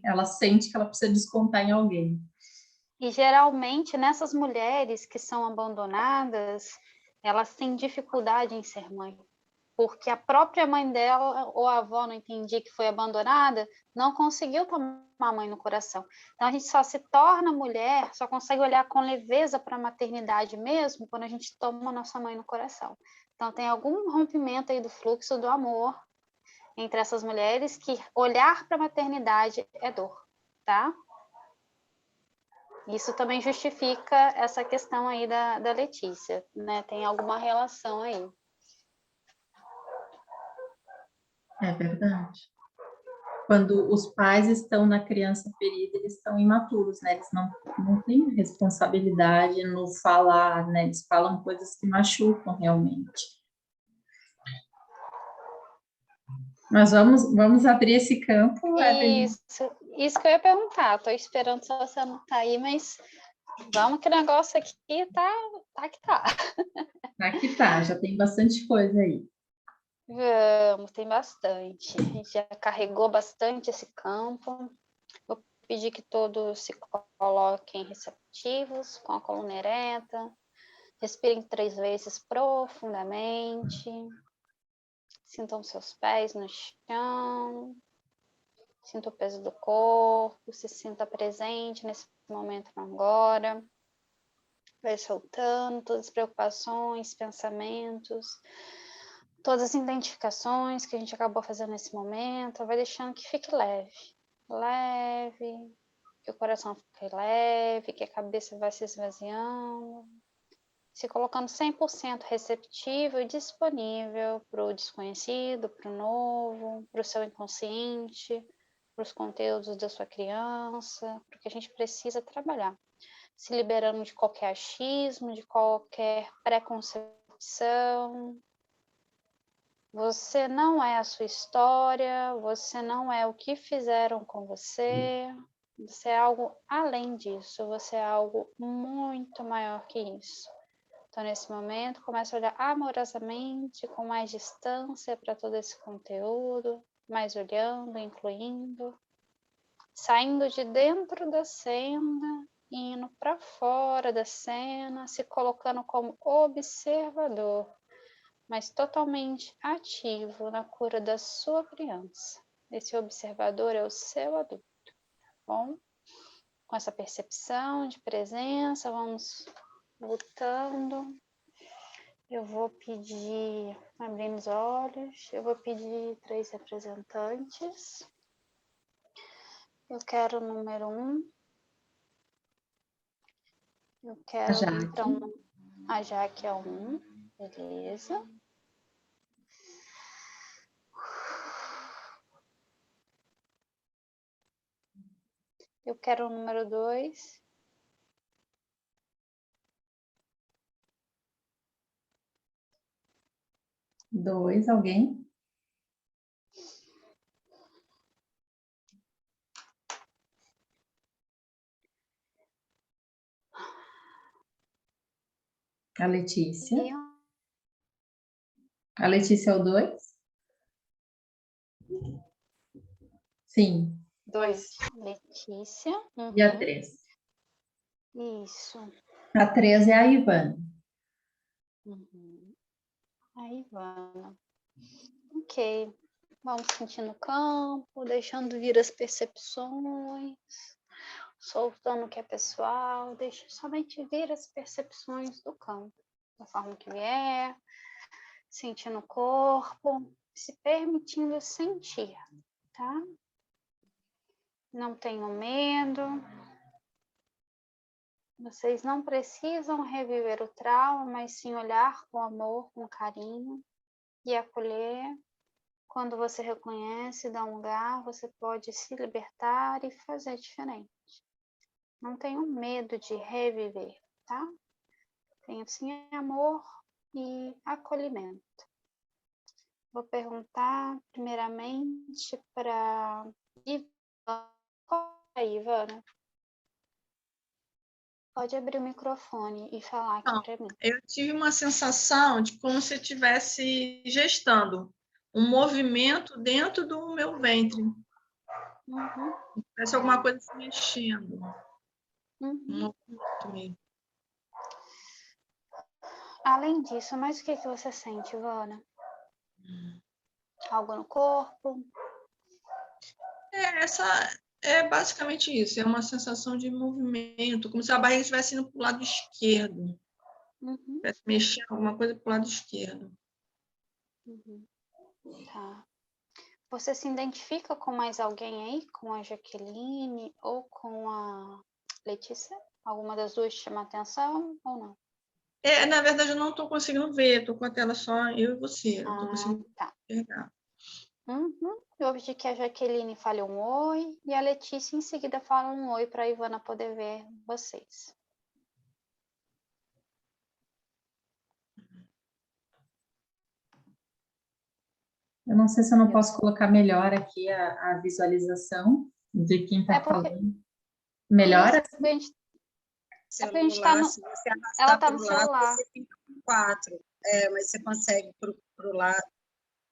ela sente que ela precisa descontar em alguém. e geralmente nessas mulheres que são abandonadas, elas têm dificuldade em ser mãe, porque a própria mãe dela ou a avó, não entendi, que foi abandonada, não conseguiu tomar a mãe no coração. Então a gente só se torna mulher, só consegue olhar com leveza para a maternidade mesmo quando a gente toma a nossa mãe no coração. Então tem algum rompimento aí do fluxo do amor entre essas mulheres que olhar para a maternidade é dor, tá? Isso também justifica essa questão aí da Letícia, né? Tem alguma relação aí. É verdade. Quando os pais estão na criança ferida, eles estão imaturos, né? Eles não têm responsabilidade no falar, né? Eles falam coisas que machucam realmente. Mas vamos abrir esse campo, Evelyn. Isso que eu ia perguntar. Estou esperando se você não tá aí, mas vamos que o negócio aqui tá que tá. Aqui tá, já tem bastante coisa aí. Vamos, tem bastante. A gente já carregou bastante esse campo. Vou pedir que todos se coloquem receptivos, com a coluna ereta, Respirem 3 vezes profundamente. Sintam seus pés no chão. Sinta o peso do corpo. Se sinta presente nesse momento agora. Vai soltando todas as preocupações, pensamentos, todas as identificações que a gente acabou fazendo nesse momento. Vai deixando que fique leve. Leve. Que o coração fique leve. Que a cabeça vai se esvaziando. Se colocando 100% receptível e disponível para o desconhecido, para o novo, para o seu inconsciente, para os conteúdos da sua criança, para o que a gente precisa trabalhar. Se liberando de qualquer achismo, de qualquer preconcepção. Você não é a sua história, você não é o que fizeram com você, você é algo além disso, você é algo muito maior que isso. Então, nesse momento, comece a olhar amorosamente, com mais distância para todo esse conteúdo, mais olhando, incluindo, saindo de dentro da cena, indo para fora da cena, se colocando como observador, mas totalmente ativo na cura da sua criança. Esse observador é o seu adulto, tá bom? Com essa percepção de presença, vamos voltando. Eu vou pedir, abrindo os olhos, eu vou pedir 3 representantes. Eu quero o número 1. Eu quero então a Jaque é 1, beleza. Eu quero o número 2. Dois, alguém? A Letícia. A Letícia é o 2? Sim. 2. Letícia. E a 3? Isso. A 3 é a Ivana. A Ivana. Ok. Vamos sentindo o campo, deixando vir as percepções, soltando o que é pessoal, deixa somente vir as percepções do campo, da forma que vier, sentindo o corpo, se permitindo sentir, tá? Não tenham medo. Vocês não precisam reviver o trauma, mas sim olhar com amor, com carinho e acolher. Quando você reconhece, dá um lugar, você pode se libertar e fazer diferente. Não tenham medo de reviver, tá? Tenham sim amor e acolhimento. Vou perguntar primeiramente para Ivana. Pode abrir o microfone e falar aqui para mim. Eu tive uma sensação de como se eu estivesse gestando um movimento dentro do meu ventre. Parece alguma coisa se mexendo. Um movimento mesmo. Além disso, mas o que você sente, Ivana? Algo no corpo? É basicamente isso, é uma sensação de movimento, como se a barriga estivesse indo para o lado esquerdo. Estivesse mexendo alguma coisa para o lado esquerdo. Tá. Você se identifica com mais alguém aí? Com a Jaqueline ou com a Letícia? Alguma das duas te chama atenção ou não? Na verdade, eu não estou conseguindo ver, estou com a tela só eu e você. Não estou conseguindo enxergar. Eu vou pedir que a Jaqueline fale um oi e a Letícia em seguida fala um oi para a Ivana poder ver vocês. Eu não sei se eu não posso colocar melhor aqui a visualização de quem está falando. Melhora? Celular, se você arrastar para o lado, você fica com 4. Mas você consegue para o lado.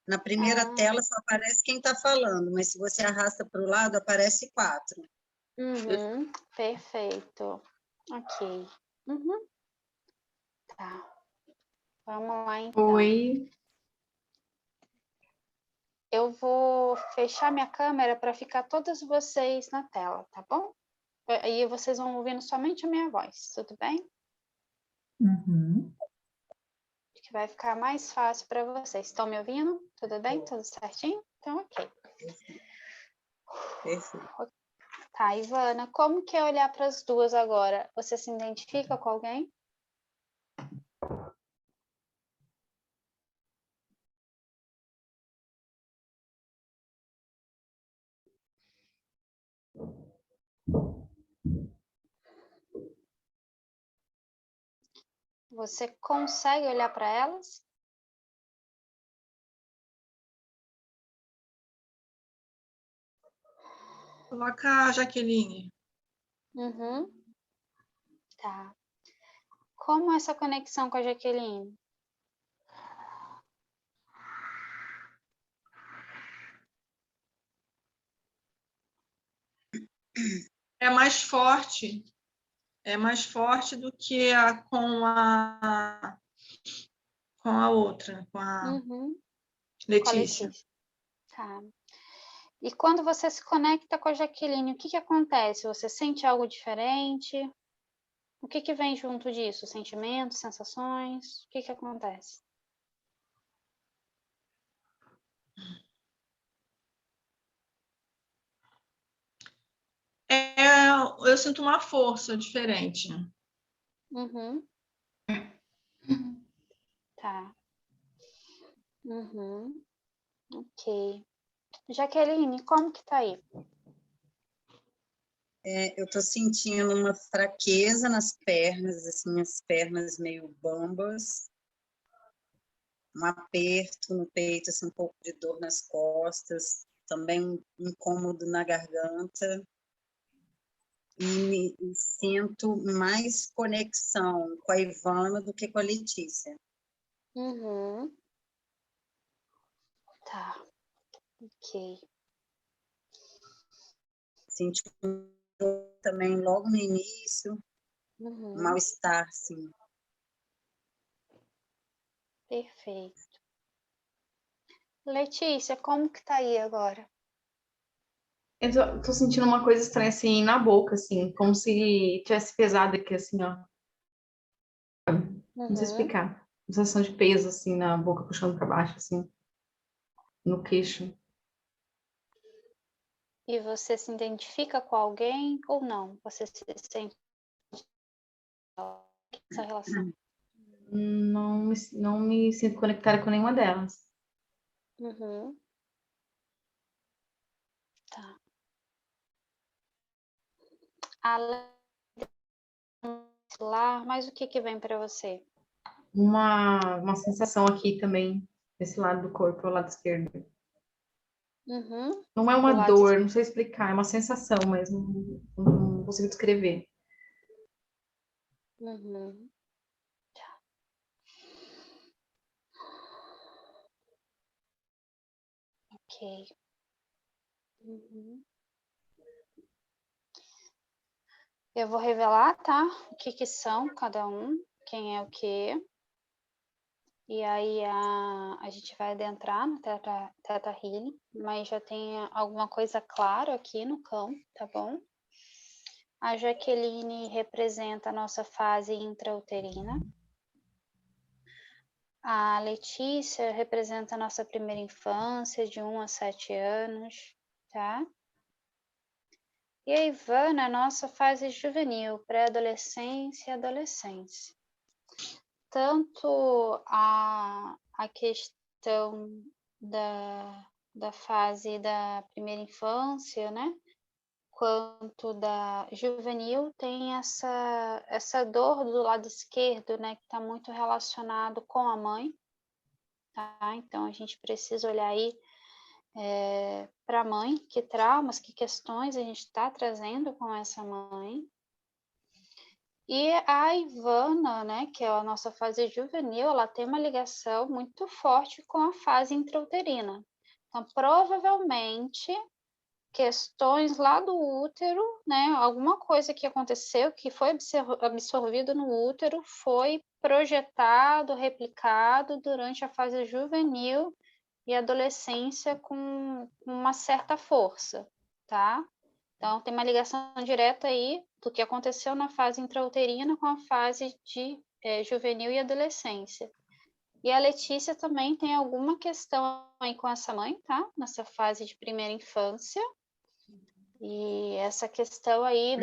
Na primeira tela só aparece quem está falando, mas se você arrasta para o lado, aparece 4. Perfeito. Ok. Tá. Vamos lá, então. Oi. Eu vou fechar minha câmera para ficar todos vocês na tela, tá bom? Aí vocês vão ouvindo somente a minha voz, tudo bem? Uhum. Acho que vai ficar mais fácil para vocês. Estão me ouvindo? Tudo bem? Tudo certinho? Então, ok. Perfeito. Tá, Ivana, como que é olhar para as duas agora? Você se identifica com alguém? Você consegue olhar para elas? Coloca a Jaqueline. Uhum. Tá. Como é essa conexão com a Jaqueline? É mais forte. É mais forte do que com a outra, com a Uhum. Com a Letícia. Letícia. Tá. E quando você se conecta com a Jaqueline, o que que acontece? Você sente algo diferente? O que que vem junto disso? Sentimentos, sensações? O que que acontece? Eu sinto uma força diferente. Uhum. Tá. Uhum. Ok. Jaqueline, como que tá aí? Eu estou sentindo uma fraqueza nas pernas, assim, as pernas meio bambas, um aperto no peito, assim, um pouco de dor nas costas, também um incômodo na garganta, e sinto mais conexão com a Ivana do que com a Letícia. Uhum. Tá. Ok. Senti também logo no início, Uhum. mal-estar, sim. Perfeito. Letícia, como que tá aí agora? Eu tô sentindo uma coisa estranha, assim, na boca, assim, como se tivesse pesado aqui, assim, ó. Não sei Uhum. explicar. Sensação de peso, assim, na boca, puxando pra baixo, assim, no queixo. E você se identifica com alguém ou não? Você se sente essa relação? Não me sinto conectada com nenhuma delas. Uhum. Tá. Além do lá, mas o que que vem para você? Uma sensação aqui também, desse lado do corpo, ao lado esquerdo. Uhum. Não é Do uma lado dor, não sei explicar, é uma sensação mesmo, não consigo descrever. Uhum. Tá. Ok. Uhum. Eu vou revelar, tá? O que que são cada um, quem é o quê. E aí a gente vai adentrar no Theta Healing, mas já tem alguma coisa clara aqui no campo, tá bom? A Jaqueline representa a nossa fase intrauterina. A Letícia representa a nossa primeira infância, de 1 a 7 anos, tá? E a Ivana, a nossa fase juvenil, pré-adolescência e adolescência. Tanto a questão da fase da primeira infância, né? Quanto da juvenil, tem essa dor do lado esquerdo, né? Que está muito relacionado com a mãe, tá? Então, a gente precisa olhar aí para a mãe, que traumas, que questões a gente está trazendo com essa mãe. E a Ivana, né, que é a nossa fase juvenil, ela tem uma ligação muito forte com a fase intrauterina. Então, provavelmente, questões lá do útero, né? Alguma coisa que aconteceu, que foi absorvido no útero, foi projetado, replicado durante a fase juvenil e adolescência com uma certa força, tá? Então, tem uma ligação direta aí do que aconteceu na fase intrauterina com a fase de juvenil e adolescência. E a Letícia também tem alguma questão aí com essa mãe, tá? Nessa fase de primeira infância. E essa questão aí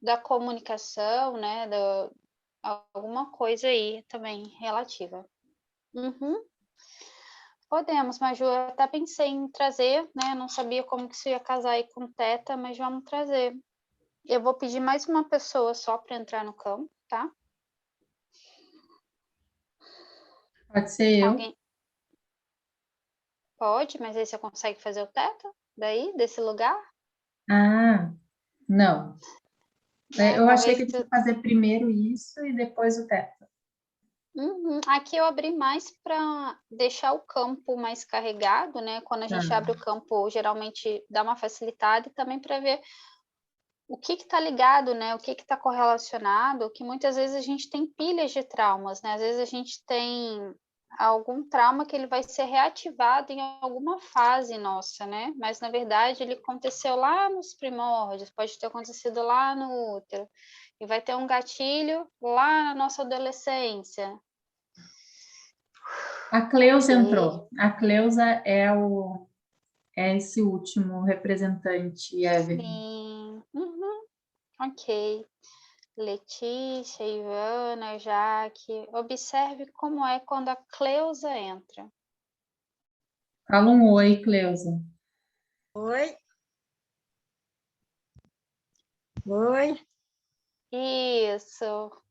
da comunicação, né? Alguma coisa aí também relativa. Uhum. Podemos, Maju, eu até pensei em trazer, né? Não sabia como que isso ia casar aí com teta, mas vamos trazer. Eu vou pedir mais uma pessoa só para entrar no campo, tá? Pode ser eu. Alguém? Pode, mas aí você consegue fazer o teta daí, desse lugar? Ah, não. Né? Eu achei Talvez que tinha que fazer primeiro isso e depois o teto. Uhum. Aqui eu abri mais para deixar o campo mais carregado, né? Quando a gente abre o campo, geralmente dá uma facilitada e também para ver o que está ligado, né? O que está correlacionado, que muitas vezes a gente tem pilhas de traumas, né? Às vezes a gente tem algum trauma que ele vai ser reativado em alguma fase nossa, né? Mas na verdade ele aconteceu lá nos primórdios, pode ter acontecido lá no útero, e vai ter um gatilho lá na nossa adolescência. A Cleusa entrou. A Cleusa é esse último representante, Evelyn. Sim. Uhum. Ok. Letícia, Ivana, Jaque, observe como é quando a Cleusa entra. Fala um oi, Cleusa. Oi? Oi? Isso.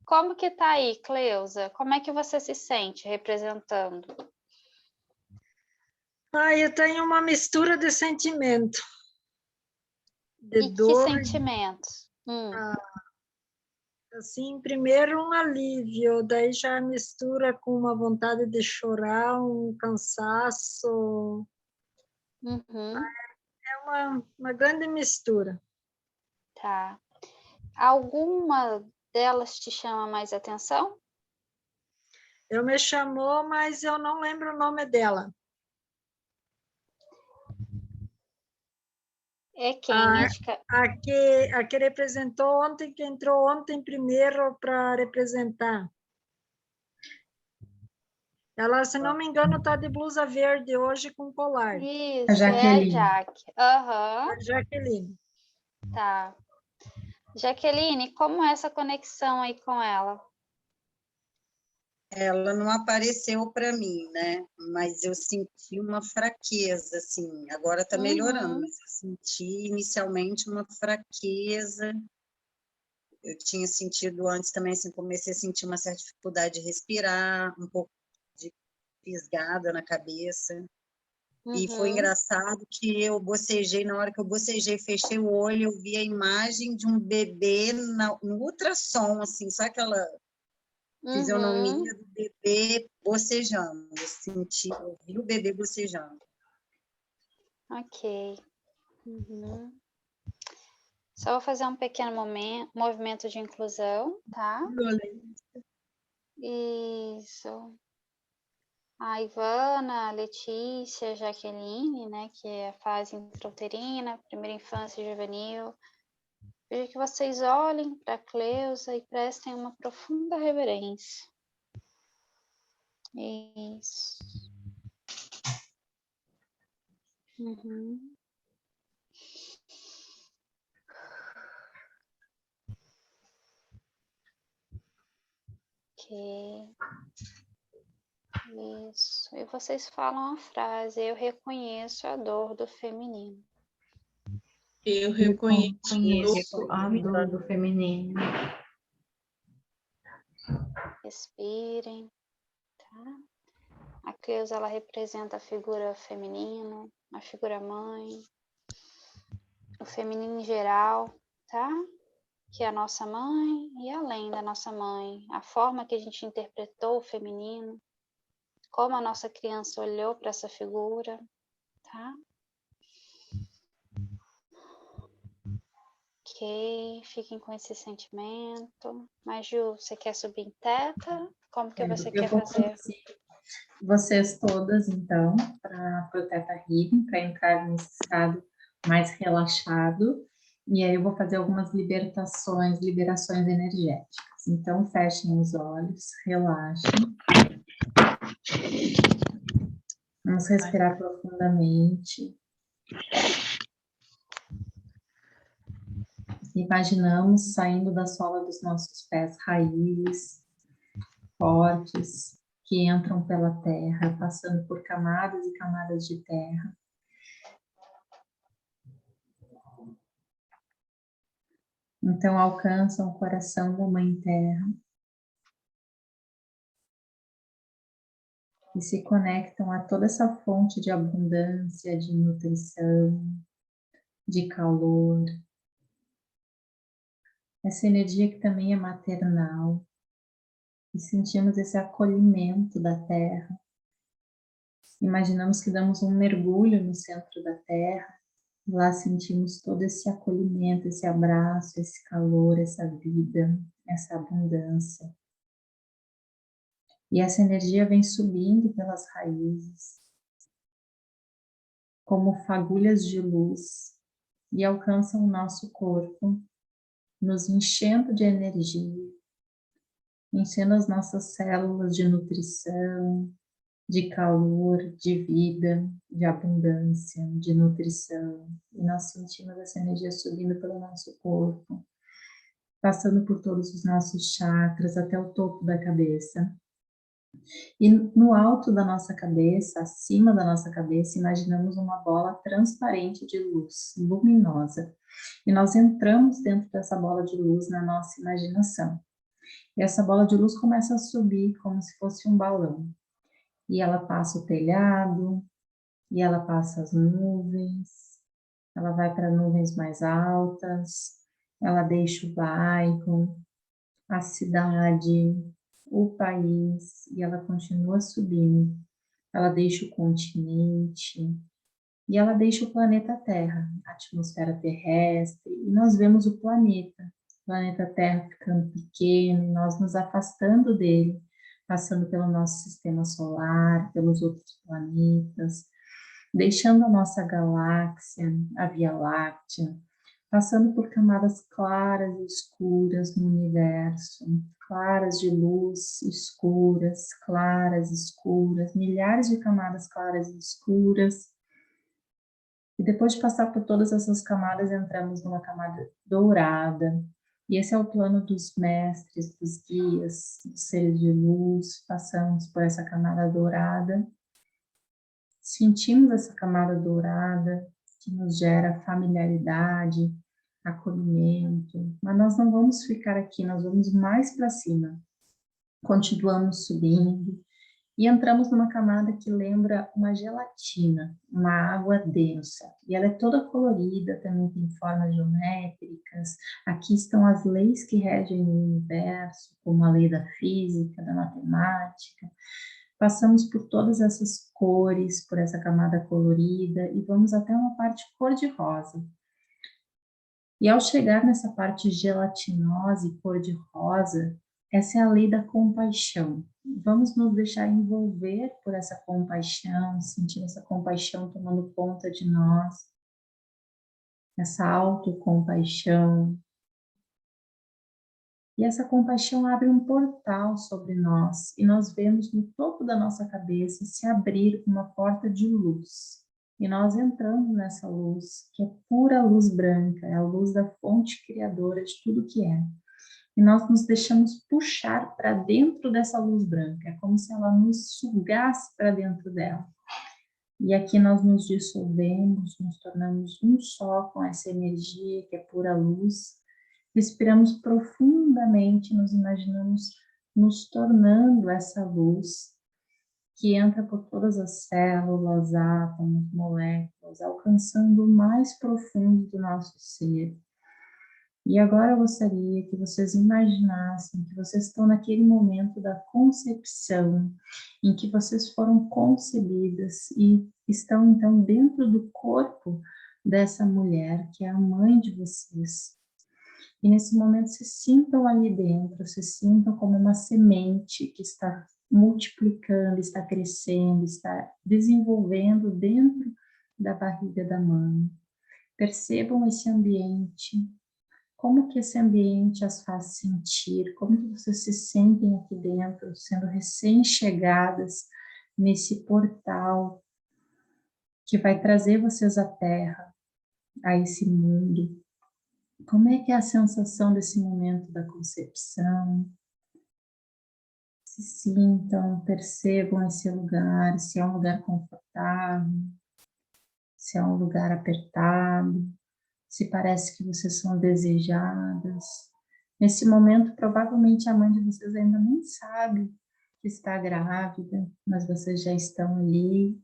Como que tá aí, Cleusa? Como é que você se sente representando? Eu tenho uma mistura de sentimento, de E que dor, sentimentos? assim, primeiro um alívio, daí já mistura com uma vontade de chorar, um cansaço, Uhum, é uma grande mistura. tá. Alguma delas te chama mais atenção? Eu me chamou, mas eu não lembro o nome dela. É quem? A que representou ontem, que entrou ontem primeiro para representar. Ela, se não me engano, está de blusa verde hoje com colar. Isso, A é a Jaqueline. Jaque. Aham, A Jaqueline. tá. Jaqueline, como é essa conexão aí com ela? Ela não apareceu para mim, né? Mas eu senti uma fraqueza, assim. Agora está melhorando, mas eu senti inicialmente uma fraqueza. Eu tinha sentido antes também, assim, comecei a sentir uma certa dificuldade de respirar, um pouco de fisgada na cabeça. E foi engraçado que eu bocejei, na hora que eu bocejei, fechei o olho, eu vi a imagem de um bebê no ultrassom, assim, só aquela fisionomia do bebê bocejando. Eu vi o bebê bocejando. Ok. Só vou fazer um pequeno movimento de inclusão, tá? Isso. A Ivana, a Letícia, a Jaqueline, né, que é a fase intrauterina, primeira infância e juvenil. Vejo que vocês olhem para a Cleusa e prestem uma profunda reverência. Isso. Ok. Isso. E vocês falam a frase: eu reconheço a dor do feminino. Eu reconheço a dor do feminino. Respirem, tá? A Cleusa, ela representa a figura feminina, a figura mãe, o feminino em geral, tá? Que é a nossa mãe e além da nossa mãe, a forma que a gente interpretou o feminino, como a nossa criança olhou para essa figura, tá? Ok, fiquem com esse sentimento. Mas, Ju, você quer subir em teta? Como que você quer fazer? Vocês todas, então, para o Theta Healing, para entrar nesse estado mais relaxado. E aí eu vou fazer algumas liberações energéticas. Então, fechem os olhos, relaxem. Vamos respirar profundamente. Imaginamos saindo da sola dos nossos pés raízes fortes que entram pela terra, passando por camadas e camadas de terra. Então alcançam o coração da Mãe Terra e se conectam a toda essa fonte de abundância, de nutrição, de calor. Essa energia que também é maternal. E sentimos esse acolhimento da Terra. Imaginamos que damos um mergulho no centro da Terra. Lá sentimos todo esse acolhimento, esse abraço, esse calor, essa vida, essa abundância. E essa energia vem subindo pelas raízes, como fagulhas de luz, e alcançam o nosso corpo, nos enchendo de energia, enchendo as nossas células de nutrição, de calor, de vida, de abundância, de nutrição. E nós sentimos essa energia subindo pelo nosso corpo, passando por todos os nossos chakras até o topo da cabeça. E no alto da nossa cabeça, acima da nossa cabeça, imaginamos uma bola transparente de luz, luminosa. E nós entramos dentro dessa bola de luz na nossa imaginação. E essa bola de luz começa a subir como se fosse um balão. E ela passa o telhado, e ela passa as nuvens, ela vai para nuvens mais altas, ela deixa o bairro, a cidade, o país, e ela continua subindo. Ela deixa o continente, e ela deixa o planeta Terra, a atmosfera terrestre, e nós vemos o planeta Terra ficando pequeno, e nós nos afastando dele, passando pelo nosso sistema solar, pelos outros planetas, deixando a nossa galáxia, a Via Láctea, passando por camadas claras e escuras no universo, claras de luz, escuras, claras, escuras, milhares de camadas claras e escuras. E depois de passar por todas essas camadas, entramos numa camada dourada. E esse é o plano dos mestres, dos guias, dos seres de luz. Passamos por essa camada dourada. Sentimos essa camada dourada que nos gera familiaridade, acolhimento. Mas nós não vamos ficar aqui, nós vamos mais para cima. Continuamos subindo e entramos numa camada que lembra uma gelatina, uma água densa. E ela é toda colorida, também tem formas geométricas. Aqui estão as leis que regem o universo, como a lei da física, da matemática. Passamos por todas essas cores, por essa camada colorida e vamos até uma parte cor-de-rosa. E ao chegar nessa parte gelatinosa e cor-de-rosa, essa é a lei da compaixão. Vamos nos deixar envolver por essa compaixão, sentir essa compaixão tomando conta de nós, essa autocompaixão. E essa compaixão abre um portal sobre nós e nós vemos no topo da nossa cabeça se abrir uma porta de luz. E nós entramos nessa luz, que é pura luz branca, é a luz da fonte criadora de tudo que é. E nós nos deixamos puxar para dentro dessa luz branca, é como se ela nos sugasse para dentro dela. E aqui nós nos dissolvemos, nos tornamos um só com essa energia que é pura luz. Respiramos profundamente, nos imaginamos nos tornando essa luz que entra por todas as células, átomos, moléculas, alcançando o mais profundo do nosso ser. E agora eu gostaria que vocês imaginassem que vocês estão naquele momento da concepção, em que vocês foram concebidas e estão então dentro do corpo dessa mulher, que é a mãe de vocês. E nesse momento se sintam ali dentro, se sintam como uma semente que está multiplicando, está crescendo, está desenvolvendo dentro da barriga da mãe. Percebam esse ambiente, como que esse ambiente as faz sentir, como que vocês se sentem aqui dentro, sendo recém-chegadas nesse portal que vai trazer vocês à Terra, a esse mundo. Como é que é a sensação desse momento da concepção? Se sintam, percebam esse lugar, se é um lugar confortável, se é um lugar apertado, se parece que vocês são desejadas. Nesse momento, provavelmente a mãe de vocês ainda nem sabe que está grávida, mas vocês já estão ali.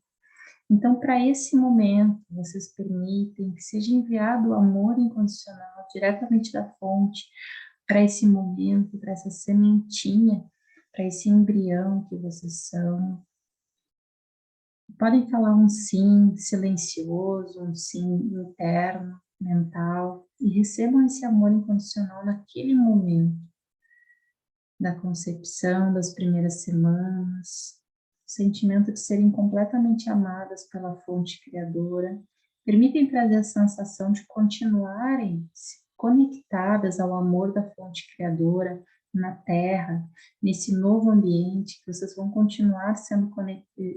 Então, para esse momento, vocês permitem que seja enviado o amor incondicional diretamente da fonte para esse momento, para essa sementinha, para esse embrião que vocês são. Podem falar um sim silencioso, um sim interno, mental, e recebam esse amor incondicional naquele momento da concepção, das primeiras semanas, o sentimento de serem completamente amadas pela fonte criadora. Permitem trazer a sensação de continuarem conectadas ao amor da fonte criadora na Terra, nesse novo ambiente, que vocês vão continuar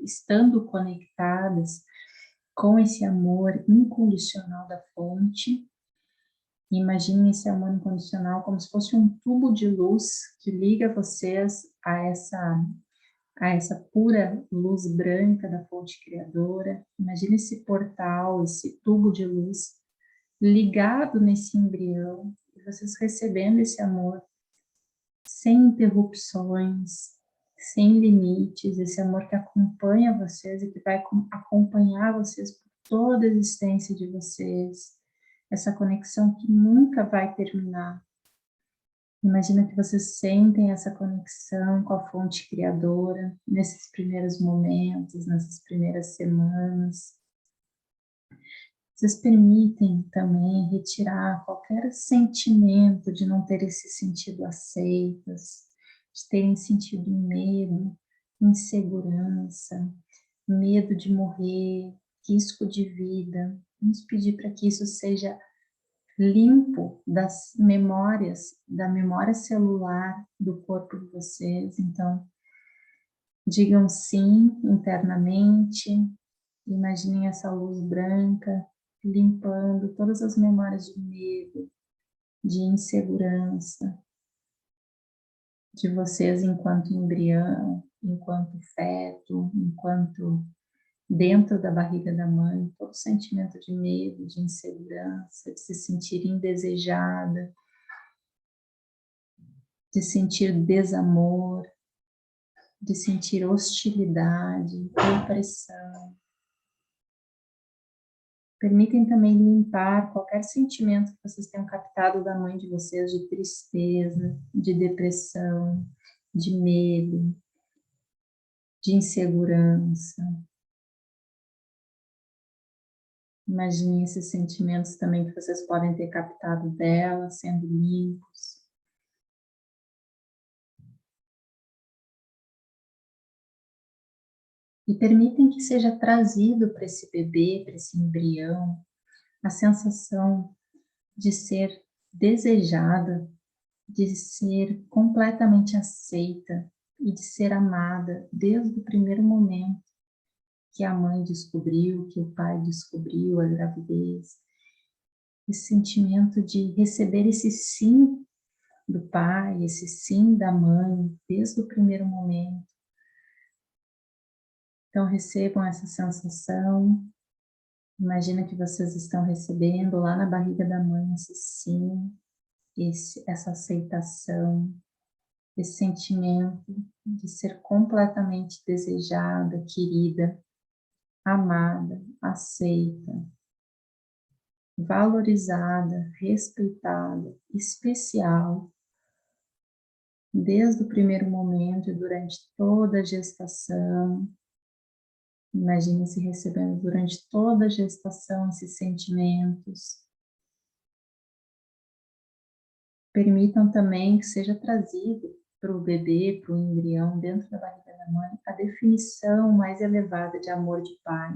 estando conectadas com esse amor incondicional da fonte. Imaginem esse amor incondicional como se fosse um tubo de luz que liga vocês a essa pura luz branca da fonte criadora. Imagine esse portal, esse tubo de luz ligado nesse embrião, e vocês recebendo esse amor sem interrupções, sem limites, esse amor que acompanha vocês e que vai acompanhar vocês por toda a existência de vocês, essa conexão que nunca vai terminar. Imagina que vocês sentem essa conexão com a fonte criadora nesses primeiros momentos, nessas primeiras semanas. Vocês permitem também retirar qualquer sentimento de não terem se sentido aceitas, de terem sentido medo, insegurança, medo de morrer, risco de vida. Vamos pedir para que isso seja limpo das memórias, da memória celular do corpo de vocês. Então, digam sim internamente, imaginem essa luz branca limpando todas as memórias de medo, de insegurança, de vocês enquanto embrião, enquanto feto, enquanto dentro da barriga da mãe, todo sentimento de medo, de insegurança, de se sentir indesejada, de sentir desamor, de sentir hostilidade, opressão. Permitem também limpar qualquer sentimento que vocês tenham captado da mãe de vocês, de tristeza, de depressão, de medo, de insegurança. Imaginem esses sentimentos também que vocês podem ter captado dela, sendo limpos. E permitem que seja trazido para esse bebê, para esse embrião, a sensação de ser desejada, de ser completamente aceita e de ser amada desde o primeiro momento que a mãe descobriu, que o pai descobriu a gravidez. Esse sentimento de receber esse sim do pai, esse sim da mãe, desde o primeiro momento. Então, recebam essa sensação. Imagina que vocês estão recebendo lá na barriga da mãe esse sim, essa aceitação, esse sentimento de ser completamente desejada, querida, amada, aceita, valorizada, respeitada, especial, desde o primeiro momento e durante toda a gestação. Imagine-se recebendo durante toda a gestação esses sentimentos. Permitam também que seja trazido para o bebê, para o embrião, dentro da barriga da mãe, a definição mais elevada de amor de pai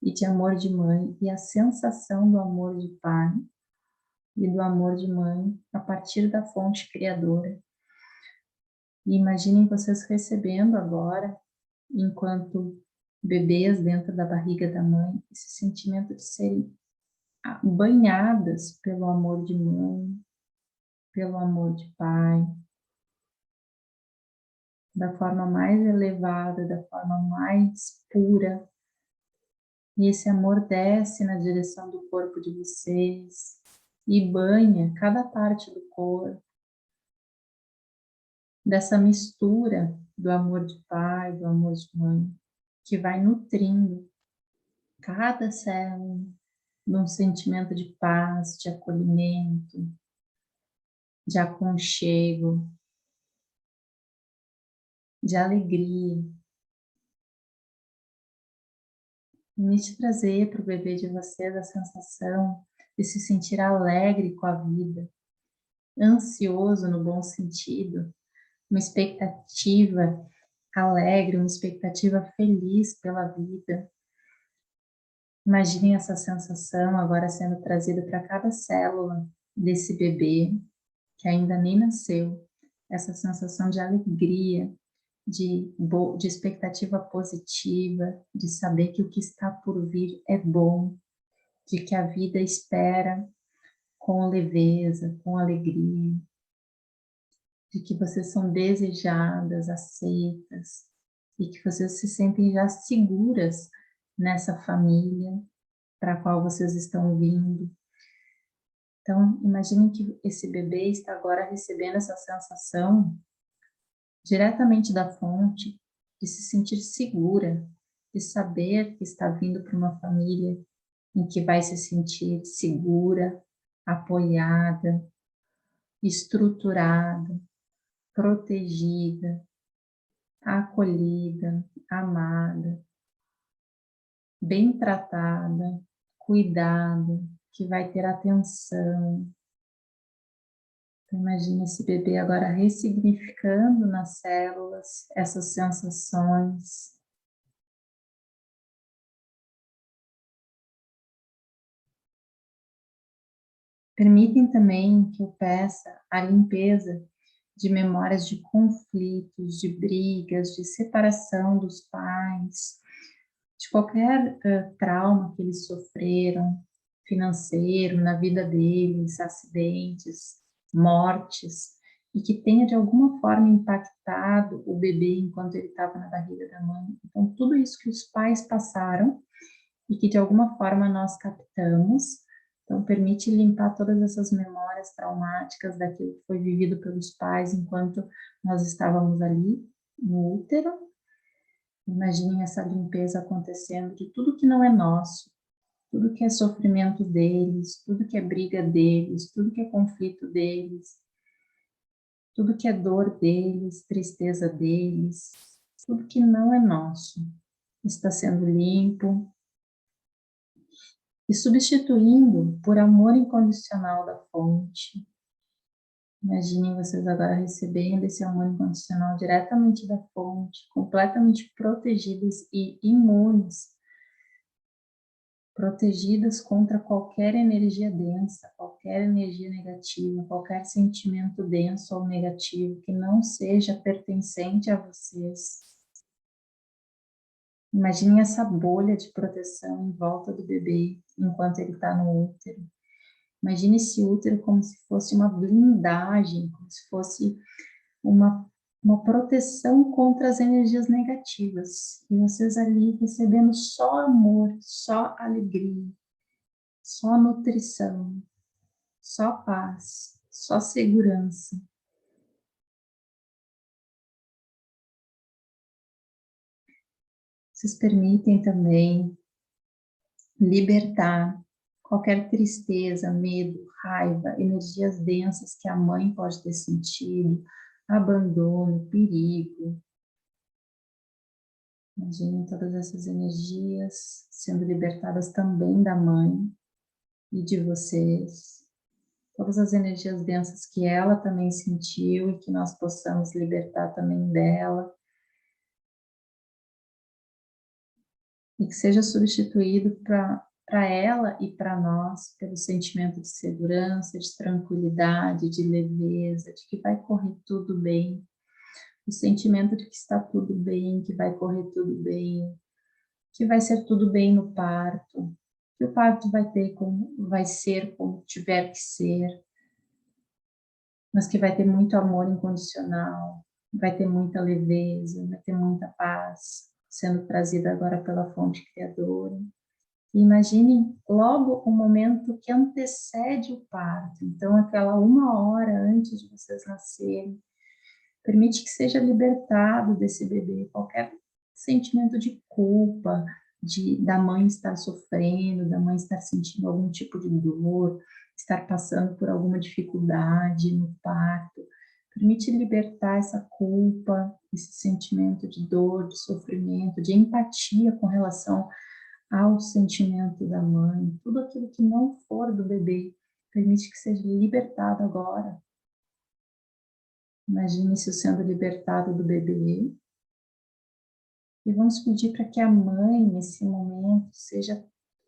e de amor de mãe, e a sensação do amor de pai e do amor de mãe a partir da fonte criadora. E imaginem vocês recebendo agora, enquanto bebês dentro da barriga da mãe, esse sentimento de serem banhadas pelo amor de mãe, pelo amor de pai, da forma mais elevada, da forma mais pura. E esse amor desce na direção do corpo de vocês e banha cada parte do corpo, dessa mistura do amor de pai, do amor de mãe, que vai nutrindo cada célula num sentimento de paz, de acolhimento, de aconchego, de alegria. Permite trazer para o bebê de vocês a sensação de se sentir alegre com a vida, ansioso no bom sentido, uma expectativa alegre, uma expectativa feliz pela vida. Imaginem essa sensação agora sendo trazida para cada célula desse bebê que ainda nem nasceu, essa sensação de alegria, de expectativa positiva, de saber que o que está por vir é bom, de que a vida espera com leveza, com alegria, de que vocês são desejadas, aceitas, e que vocês se sentem já seguras nessa família para a qual vocês estão vindo. Então, imaginem que esse bebê está agora recebendo essa sensação diretamente da fonte, de se sentir segura, de saber que está vindo para uma família em que vai se sentir segura, apoiada, estruturada, protegida, acolhida, amada, bem tratada, cuidada, que vai ter atenção. Então, imagine esse bebê agora ressignificando nas células essas sensações. Permitem também que eu peça a limpeza de memórias de conflitos, de brigas, de separação dos pais, de qualquer trauma que eles sofreram, financeiro, na vida deles, acidentes, mortes, e que tenha de alguma forma impactado o bebê enquanto ele estava na barriga da mãe. Então, tudo isso que os pais passaram e que de alguma forma nós captamos, então permite limpar todas essas memórias traumáticas daquilo que foi vivido pelos pais enquanto nós estávamos ali no útero. Imaginem essa limpeza acontecendo de tudo que não é nosso, tudo que é sofrimento deles, tudo que é briga deles, tudo que é conflito deles, tudo que é dor deles, tristeza deles, tudo que não é nosso, está sendo limpo e substituindo por amor incondicional da fonte. Imaginem vocês agora recebendo esse amor incondicional diretamente da fonte, completamente protegidas e imunes, protegidas contra qualquer energia densa, qualquer energia negativa, qualquer sentimento denso ou negativo que não seja pertencente a vocês. Imaginem essa bolha de proteção em volta do bebê enquanto ele está no útero. Imagine esse útero como se fosse uma blindagem, como se fosse uma proteção contra as energias negativas. E vocês ali recebendo só amor, só alegria, só nutrição, só paz, só segurança. Vocês permitem também libertar qualquer tristeza, medo, raiva, energias densas que a mãe pode ter sentido, abandono, perigo. Imaginem todas essas energias sendo libertadas também da mãe e de vocês. todas as energias densas que ela também sentiu e que nós possamos libertar também dela. E que seja substituído para ela e para nós pelo sentimento de segurança, de tranquilidade, de leveza, de que vai correr tudo bem. O sentimento de que está tudo bem, que vai correr tudo bem, que vai ser tudo bem no parto, que o parto vai ser como tiver que ser, mas que vai ter muito amor incondicional, vai ter muita leveza, vai ter muita paz, sendo trazida agora pela fonte criadora. E imaginem logo o momento que antecede o parto, então aquela 1 hora antes de vocês nascerem, permite que seja libertado desse bebê qualquer sentimento de culpa, da mãe estar sofrendo, da mãe estar sentindo algum tipo de dor, estar passando por alguma dificuldade no parto. Permite libertar essa culpa, esse sentimento de dor, de sofrimento, de empatia com relação ao sentimento da mãe. Tudo aquilo que não for do bebê, permite que seja libertado agora. Imagine-se sendo libertado do bebê. E vamos pedir para que a mãe, nesse momento, seja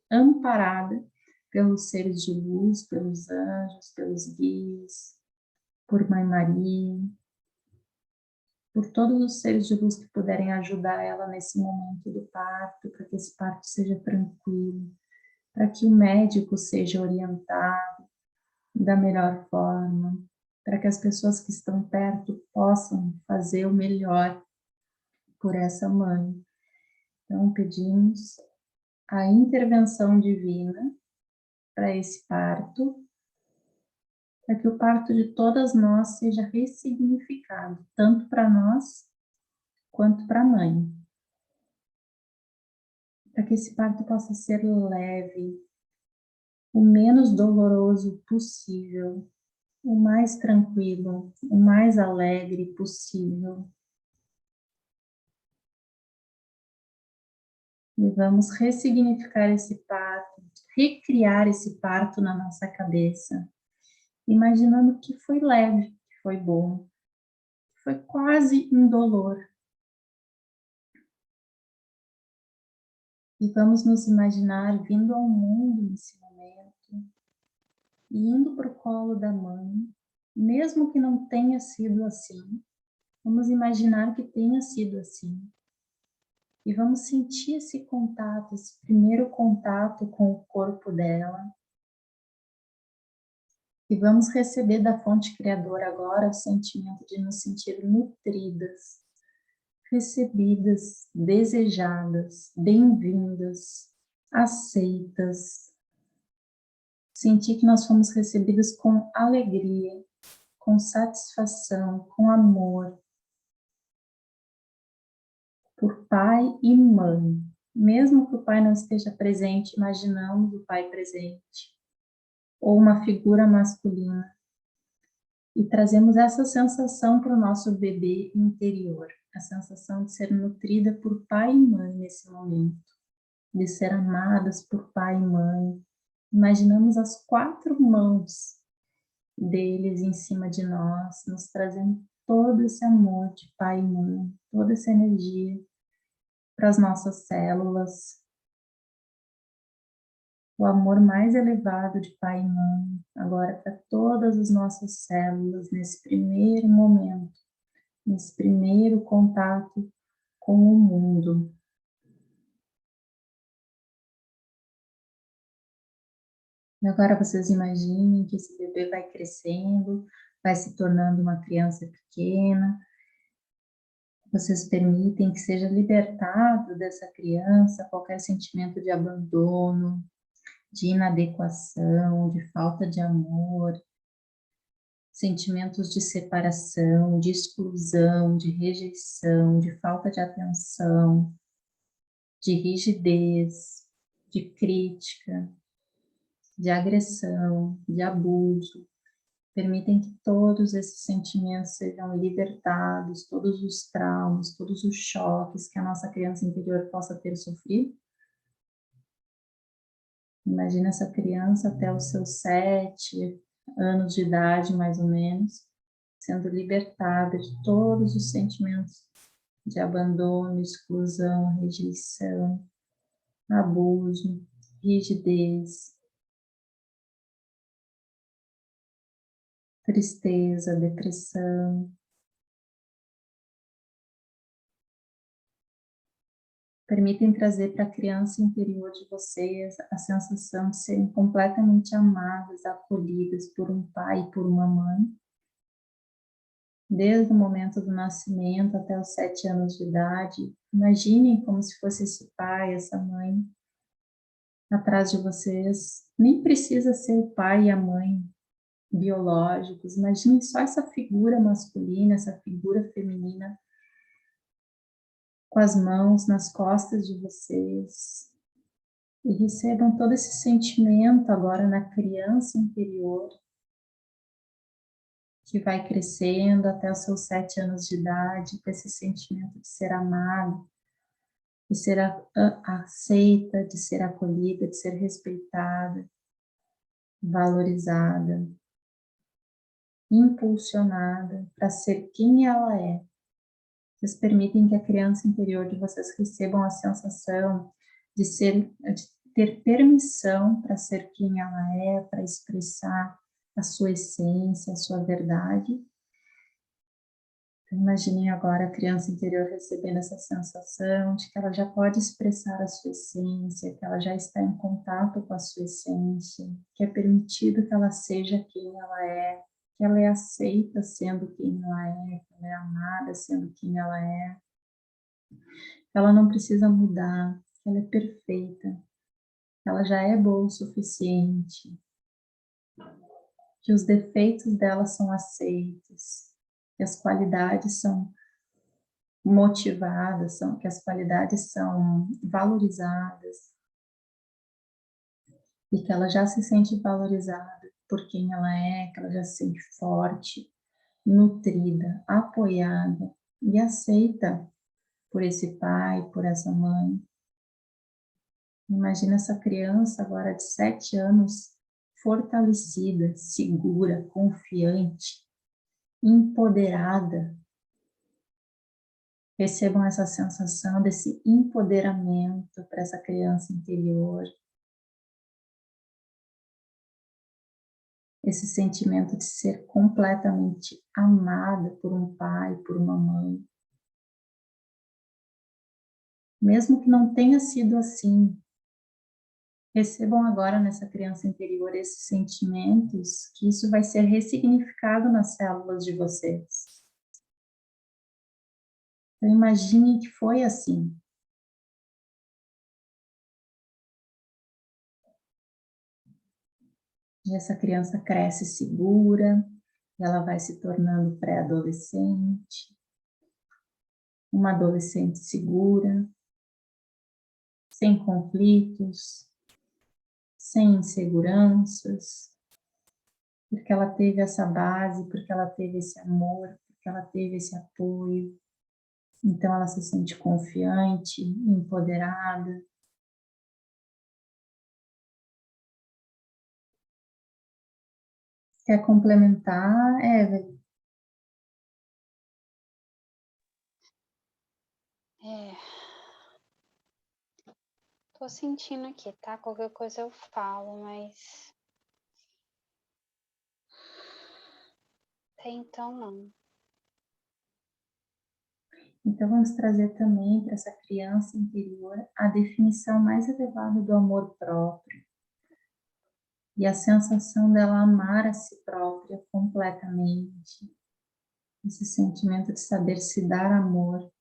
amparada pelos seres de luz, pelos anjos, pelos guias, por Mãe Maria, por todos os seres de luz que puderem ajudar ela nesse momento do parto, para que esse parto seja tranquilo, para que o médico seja orientado da melhor forma, para que as pessoas que estão perto possam fazer o melhor por essa mãe. Então, pedimos a intervenção divina para esse parto, para que o parto de todas nós seja ressignificado, tanto para nós quanto para a mãe. Para que esse parto possa ser leve, o menos doloroso possível, o mais tranquilo, o mais alegre possível. E vamos ressignificar esse parto, recriar esse parto na nossa cabeça, imaginando que foi leve, que foi bom, que foi quase indolor. E vamos nos imaginar vindo ao mundo nesse momento, e indo para o colo da mãe, mesmo que não tenha sido assim, vamos imaginar que tenha sido assim. E vamos sentir esse contato, esse primeiro contato com o corpo dela. E vamos receber da fonte criadora agora o sentimento de nos sentir nutridas, recebidas, desejadas, bem-vindas, aceitas. Sentir que nós fomos recebidas com alegria, com satisfação, com amor, por pai e mãe. Mesmo que o pai não esteja presente, imaginamos o pai presente, ou uma figura masculina, e trazemos essa sensação para o nosso bebê interior, a sensação de ser nutrida por pai e mãe nesse momento, de ser amadas por pai e mãe. Imaginamos as 4 mãos deles em cima de nós, nos trazendo todo esse amor de pai e mãe, toda essa energia para as nossas células, o amor mais elevado de pai e mãe, agora para todas as nossas células, nesse primeiro momento, nesse primeiro contato com o mundo. E agora vocês imaginem que esse bebê vai crescendo, vai se tornando uma criança pequena. Vocês permitem que seja libertado dessa criança qualquer sentimento de abandono, de inadequação, de falta de amor, sentimentos de separação, de exclusão, de rejeição, de falta de atenção, de rigidez, de crítica, de agressão, de abuso. Permitem que todos esses sentimentos sejam libertados, todos os traumas, todos os choques que a nossa criança interior possa ter sofrido. Imagina essa criança até os seus 7, anos de idade, mais ou menos, sendo libertada de todos os sentimentos de abandono, exclusão, rejeição, abuso, rigidez, tristeza, depressão. Permitem trazer para a criança interior de vocês a sensação de serem completamente amadas, acolhidas por um pai e por uma mãe, desde o momento do nascimento até os 7 anos de idade. Imaginem como se fosse esse pai, essa mãe, atrás de vocês. Nem precisa ser o pai e a mãe biológicos, imaginem só essa figura masculina, essa figura feminina, com as mãos nas costas de vocês, e recebam todo esse sentimento agora na criança interior, que vai crescendo até os seus 7 anos de idade, com esse sentimento de ser amado, de ser aceita, de ser acolhida, de ser respeitada, valorizada, impulsionada para ser quem ela é. Vocês permitem que a criança interior de vocês recebam a sensação de ter permissão para ser quem ela é, para expressar a sua essência, a sua verdade. Então, imaginem agora a criança interior recebendo essa sensação de que ela já pode expressar a sua essência, que ela já está em contato com a sua essência, que é permitido que ela seja quem ela é, que ela é aceita sendo quem ela é, que ela é amada sendo quem ela é, que ela não precisa mudar, que ela é perfeita, que ela já é boa o suficiente, que os defeitos dela são aceitos, que as qualidades são motivadas, que as qualidades são valorizadas, e que ela já se sente valorizada por quem ela é, que ela já se sente forte, nutrida, apoiada e aceita por esse pai, por essa mãe. Imagina essa criança agora de 7 anos, fortalecida, segura, confiante, empoderada. Recebam essa sensação desse empoderamento para essa criança interior. Esse sentimento de ser completamente amada por um pai, por uma mãe. Mesmo que não tenha sido assim, recebam agora nessa criança interior esses sentimentos, que isso vai ser ressignificado nas células de vocês. Então imagine que foi assim. E essa criança cresce segura, ela vai se tornando pré-adolescente, uma adolescente segura, sem conflitos, sem inseguranças, porque ela teve essa base, porque ela teve esse amor, porque ela teve esse apoio. Então ela se sente confiante, empoderada. Quer complementar, Evelyn? Tô sentindo aqui, tá? Qualquer coisa eu falo, mas até então não. Então vamos trazer também para essa criança interior a definição mais elevada do amor próprio e a sensação dela amar a si própria completamente. Esse sentimento de saber se dar amor,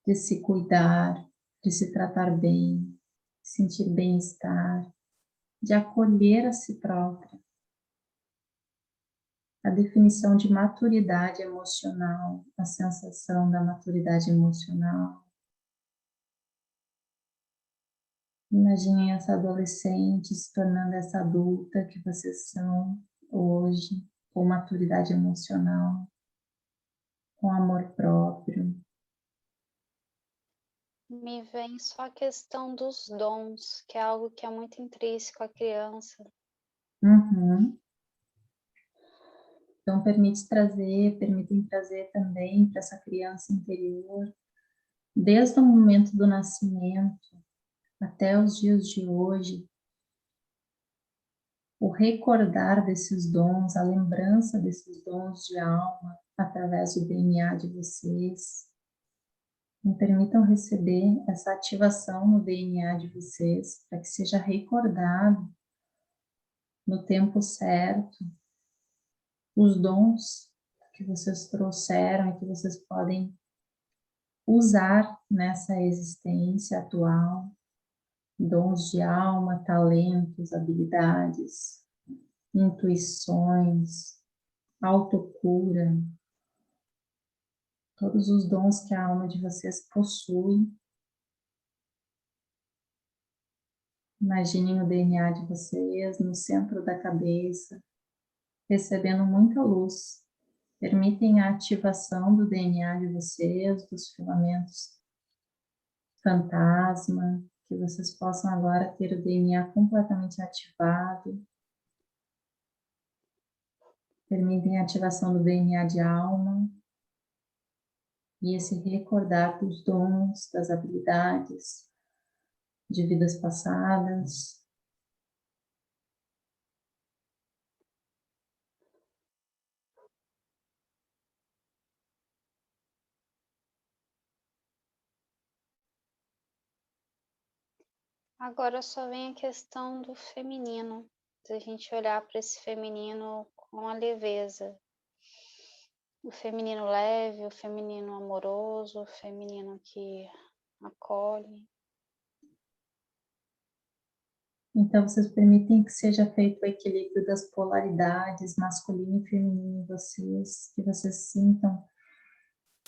de se cuidar, de se tratar bem, de sentir bem-estar, de acolher a si própria. A definição de maturidade emocional, a sensação da maturidade emocional. Imaginem essa adolescente se tornando essa adulta que vocês são hoje, com maturidade emocional, com amor próprio. Me vem só a questão dos dons, que é algo que é muito intrínseco à criança. Uhum. Então, permitem trazer também para essa criança interior, desde o momento do nascimento até os dias de hoje, o recordar desses dons, a lembrança desses dons de alma através do DNA de vocês. Me permitam receber essa ativação no DNA de vocês, para que seja recordado no tempo certo os dons que vocês trouxeram e que vocês podem usar nessa existência atual, dons de alma, talentos, habilidades, intuições, autocura, todos os dons que a alma de vocês possui. Imaginem o DNA de vocês no centro da cabeça, recebendo muita luz. Permitem a ativação do DNA de vocês, dos filamentos fantasma, que vocês possam agora ter o DNA completamente ativado. Permitem a ativação do DNA de alma e esse recordar dos dons, das habilidades de vidas passadas. Agora só vem a questão do feminino, se a gente olhar para esse feminino com a leveza. O feminino leve, o feminino amoroso, o feminino que acolhe. Então, vocês permitem que seja feito o equilíbrio das polaridades, masculino e feminino em vocês, que vocês sintam,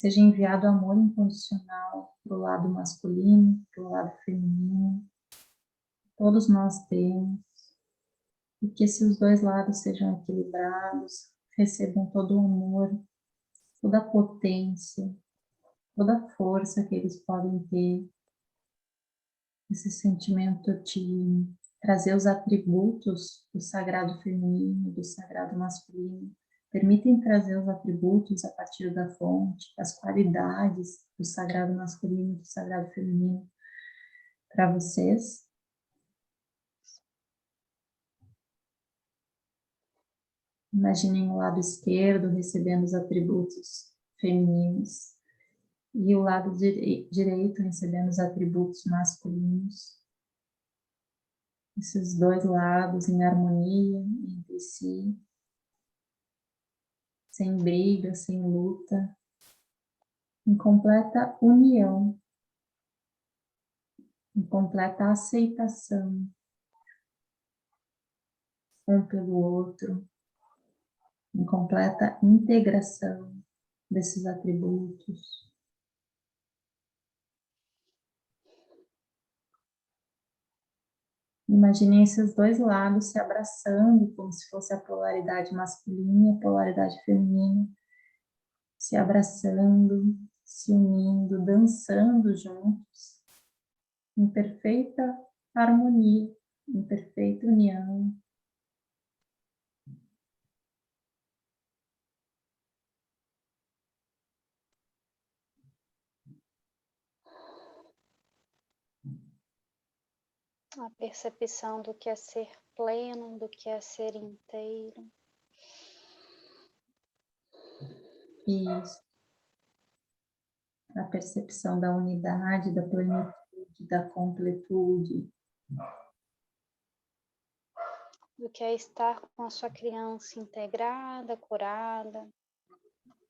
seja enviado amor incondicional para o lado masculino, para o lado feminino. Todos nós temos. E que esses dois lados sejam equilibrados, recebam todo o amor, toda a potência, toda a força que eles podem ter, esse sentimento de trazer os atributos do sagrado feminino, do sagrado masculino. Permitem trazer os atributos a partir da fonte, as qualidades do sagrado masculino e do sagrado feminino para vocês. Imaginem o lado esquerdo recebendo os atributos femininos e o lado direito recebendo os atributos masculinos. Esses dois lados em harmonia entre si, sem briga, sem luta, em completa união, em completa aceitação um pelo outro, em completa integração desses atributos. Imaginem esses dois lados se abraçando, como se fosse a polaridade masculina e a polaridade feminina, se abraçando, se unindo, dançando juntos, em perfeita harmonia, em perfeita união. A percepção do que é ser pleno, do que é ser inteiro. Isso. A percepção da unidade, da plenitude, da completude. Do que é estar com a sua criança integrada, curada.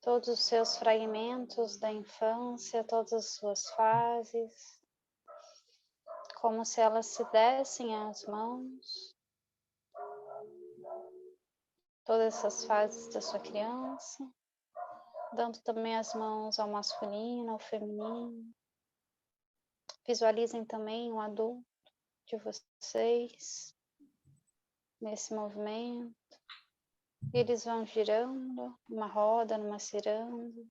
Todos os seus fragmentos da infância, todas as suas fases. Como se elas se dessem às mãos. Todas essas fases da sua criança. Dando também as mãos ao masculino, ao feminino. Visualizem também o adulto de vocês nesse movimento. Eles vão girando, numa roda, numa ciranda,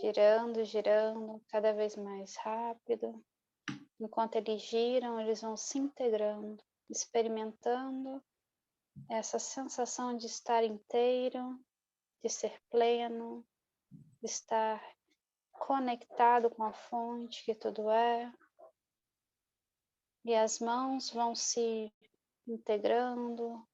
girando, girando, cada vez mais rápido. Enquanto eles giram, eles vão se integrando, experimentando essa sensação de estar inteiro, de ser pleno, de estar conectado com a fonte que tudo é. E as mãos vão se integrando,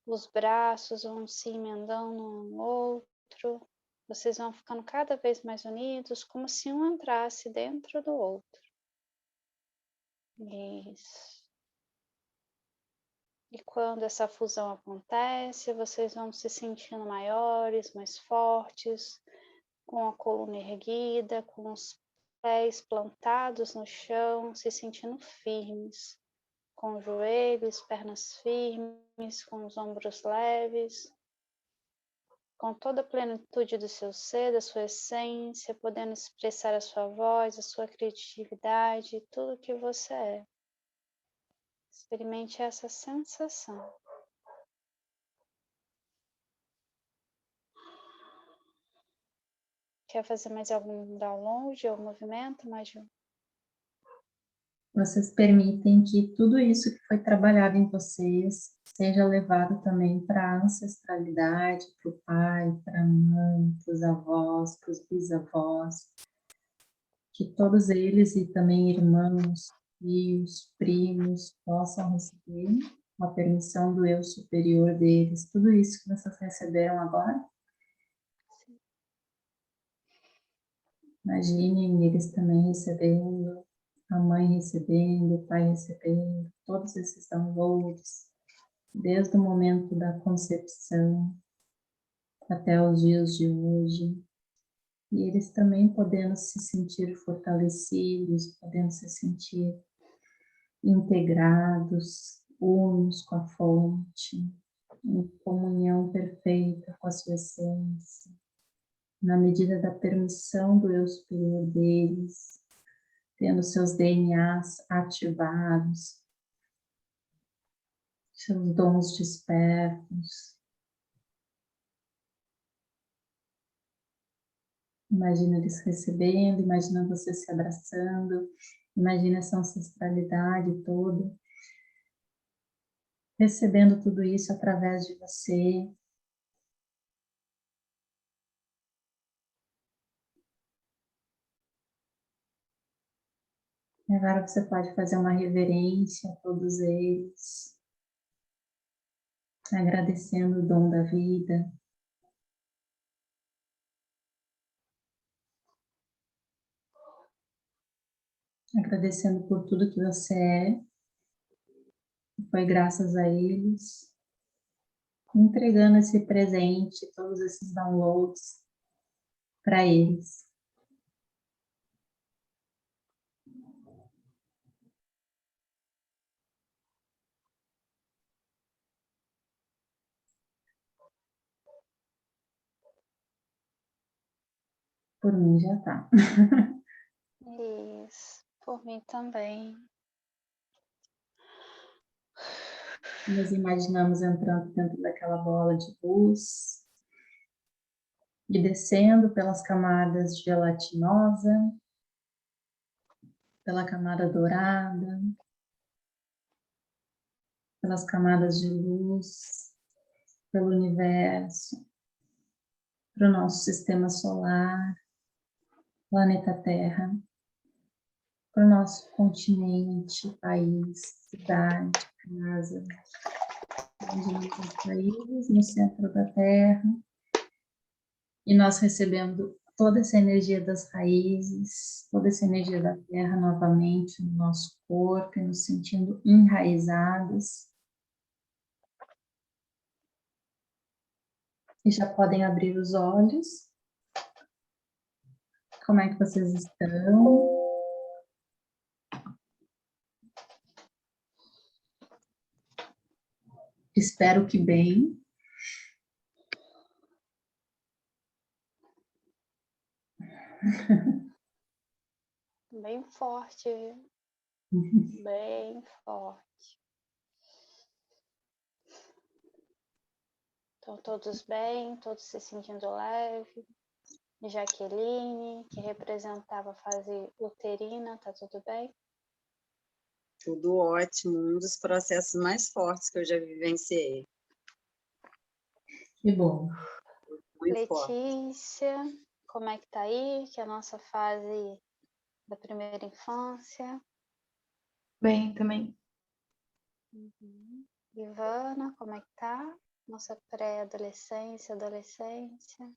os braços vão se emendando um no outro, vocês vão ficando cada vez mais unidos, como se um entrasse dentro do outro. Isso. E quando essa fusão acontece, vocês vão se sentindo maiores, mais fortes, com a coluna erguida, com os pés plantados no chão, se sentindo firmes, com os joelhos, pernas firmes, com os ombros leves, com toda a plenitude do seu ser, da sua essência, podendo expressar a sua voz, a sua criatividade, tudo que você é. Experimente essa sensação. Quer fazer mais algum download ou movimento, Maju? Vocês permitem que tudo isso que foi trabalhado em vocês seja levado também para a ancestralidade, para o pai, para a mãe, para os avós, para os bisavós, que todos eles e também irmãos, tios, primos possam receber com a permissão do eu superior deles, tudo isso que vocês receberam agora. Imaginem eles também recebendo, a mãe recebendo, o pai recebendo, todos esses downloads, desde o momento da concepção até os dias de hoje. E eles também podendo se sentir fortalecidos, podendo se sentir integrados, unos com a fonte, em comunhão perfeita com a sua essência, na medida da permissão do eu superior deles, tendo seus DNAs ativados, seus dons despertos. Imagina eles recebendo, imagina você se abraçando, imagina essa ancestralidade toda, recebendo tudo isso através de você. E agora você pode fazer uma reverência a todos eles, agradecendo o dom da vida, agradecendo por tudo que você é, foi graças a eles, entregando esse presente, todos esses downloads para eles. Por mim já tá. Isso, por mim também. Nos imaginamos entrando dentro daquela bola de luz e descendo pelas camadas gelatinosa, pela camada dourada, pelas camadas de luz, pelo universo, para o nosso sistema solar, planeta Terra, para o nosso continente, país, cidade, casa, onde nós somos países, no centro da Terra, e nós recebendo toda essa energia das raízes, toda essa energia da Terra novamente no nosso corpo, e nos sentindo enraizados. E já podem abrir os olhos. Como é que vocês estão? Espero que bem. Bem forte, bem forte. Estão todos bem, todos se sentindo leve. Jaqueline, que representava a fase uterina, tá tudo bem? Tudo ótimo, um dos processos mais fortes que eu já vivenciei. Que bom. Muito forte. Letícia, como é que tá aí? Que é a nossa fase da primeira infância. Bem, também. Ivana, como é que tá? Nossa pré-adolescência, adolescência.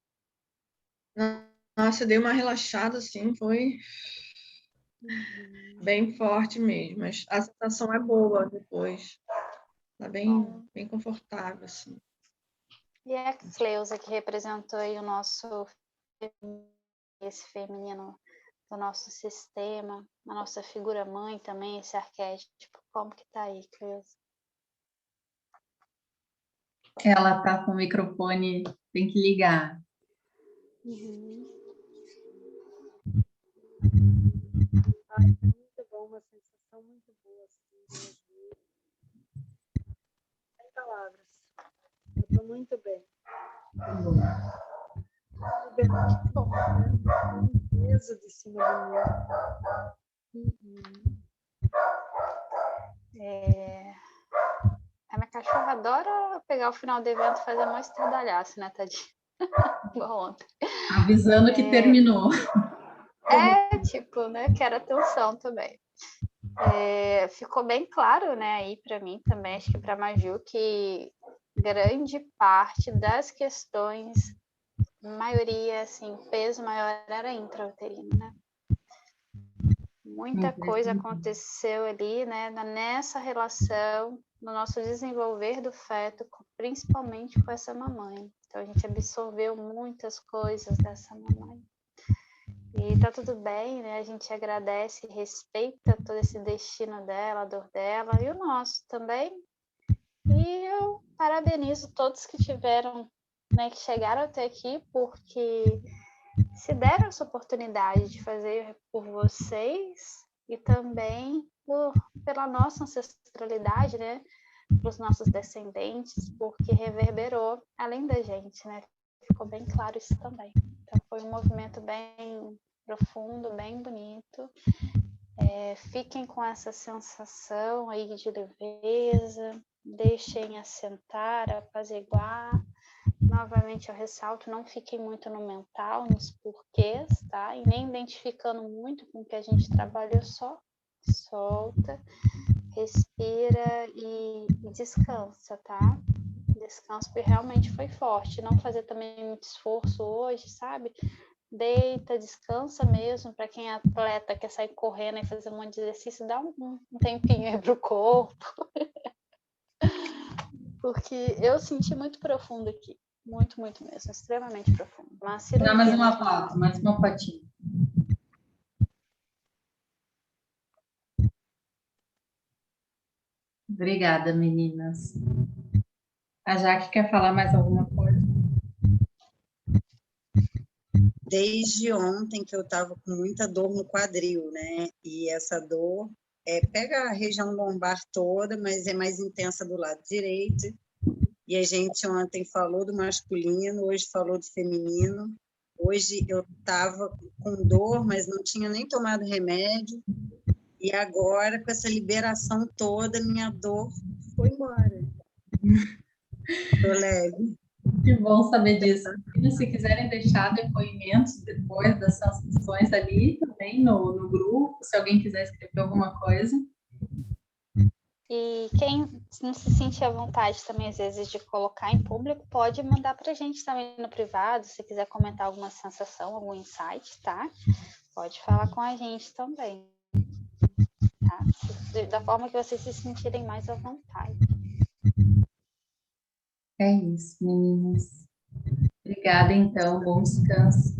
Nossa, eu dei uma relaxada, assim, foi bem forte mesmo, mas a sensação é boa depois. Tá Bom. bem confortável, assim. E a Cleusa, que representou aí o nosso esse feminino do nosso sistema, a nossa figura mãe também, esse arquétipo. Como que tá aí, Cleusa? Ela tá com o microfone, tem que ligar. Ai, foi muito bom, uma sensação muito boa, assim, sem palavras. Eu estou muito bem. Libertou, né? Um peso de cima de mim. A minha cachorra adora pegar o final do evento e fazer mais estardalhaço, né, tadinha? Igual ontem. Avisando que terminou. Tipo, né, quero atenção também. Ficou bem claro, né, aí para mim também, acho que para a Maju, que grande parte das questões, maioria, assim, peso maior era intrauterino, né? Muita coisa aconteceu ali, né, nessa relação, no nosso desenvolver do feto, principalmente com essa mamãe. Então, a gente absorveu muitas coisas dessa mamãe. E tá tudo bem, né? A gente agradece e respeita todo esse destino dela, a dor dela e o nosso também. E eu parabenizo todos que tiveram, né, que chegaram até aqui, porque se deram essa oportunidade de fazer por vocês e também pela nossa ancestralidade, né? Para os nossos descendentes, porque reverberou além da gente, né? Ficou bem claro isso também. Então foi um movimento bem profundo, bem bonito. Fiquem com essa sensação aí de leveza, deixem assentar, apaziguar. Novamente eu ressalto, não fiquem muito no mental, nos porquês, tá? E nem identificando muito com o que a gente trabalhou, só solta, respira e descansa, tá? Descansa, porque realmente foi forte. Não fazer também muito esforço hoje, sabe? Deita, descansa mesmo. Para quem é atleta, quer sair correndo e fazer um monte de exercício, dá um tempinho aí pro corpo. Porque eu senti muito profundo aqui. Muito, muito mesmo. Extremamente profundo. Uma cirurgia. Dá mais uma foto, mais uma fotinha. Obrigada, meninas. A Jaque quer falar mais alguma coisa? Desde ontem que eu estava com muita dor no quadril, né? E essa dor pega a região lombar toda, mas é mais intensa do lado direito. E a gente ontem falou do masculino, hoje falou do feminino. Hoje eu estava com dor, mas não tinha nem tomado remédio. E agora, com essa liberação toda, minha dor foi embora. Tô leve. Que bom saber disso. E se quiserem deixar depoimentos depois das sensações ali, também no grupo, se alguém quiser escrever alguma coisa. E quem não se sentir à vontade também, às vezes, de colocar em público, pode mandar para a gente também no privado, se quiser comentar alguma sensação, algum insight, tá? Pode falar com a gente também, tá? Da forma que vocês se sentirem mais à vontade. É isso, meninas. Obrigada, então. Bom descanso.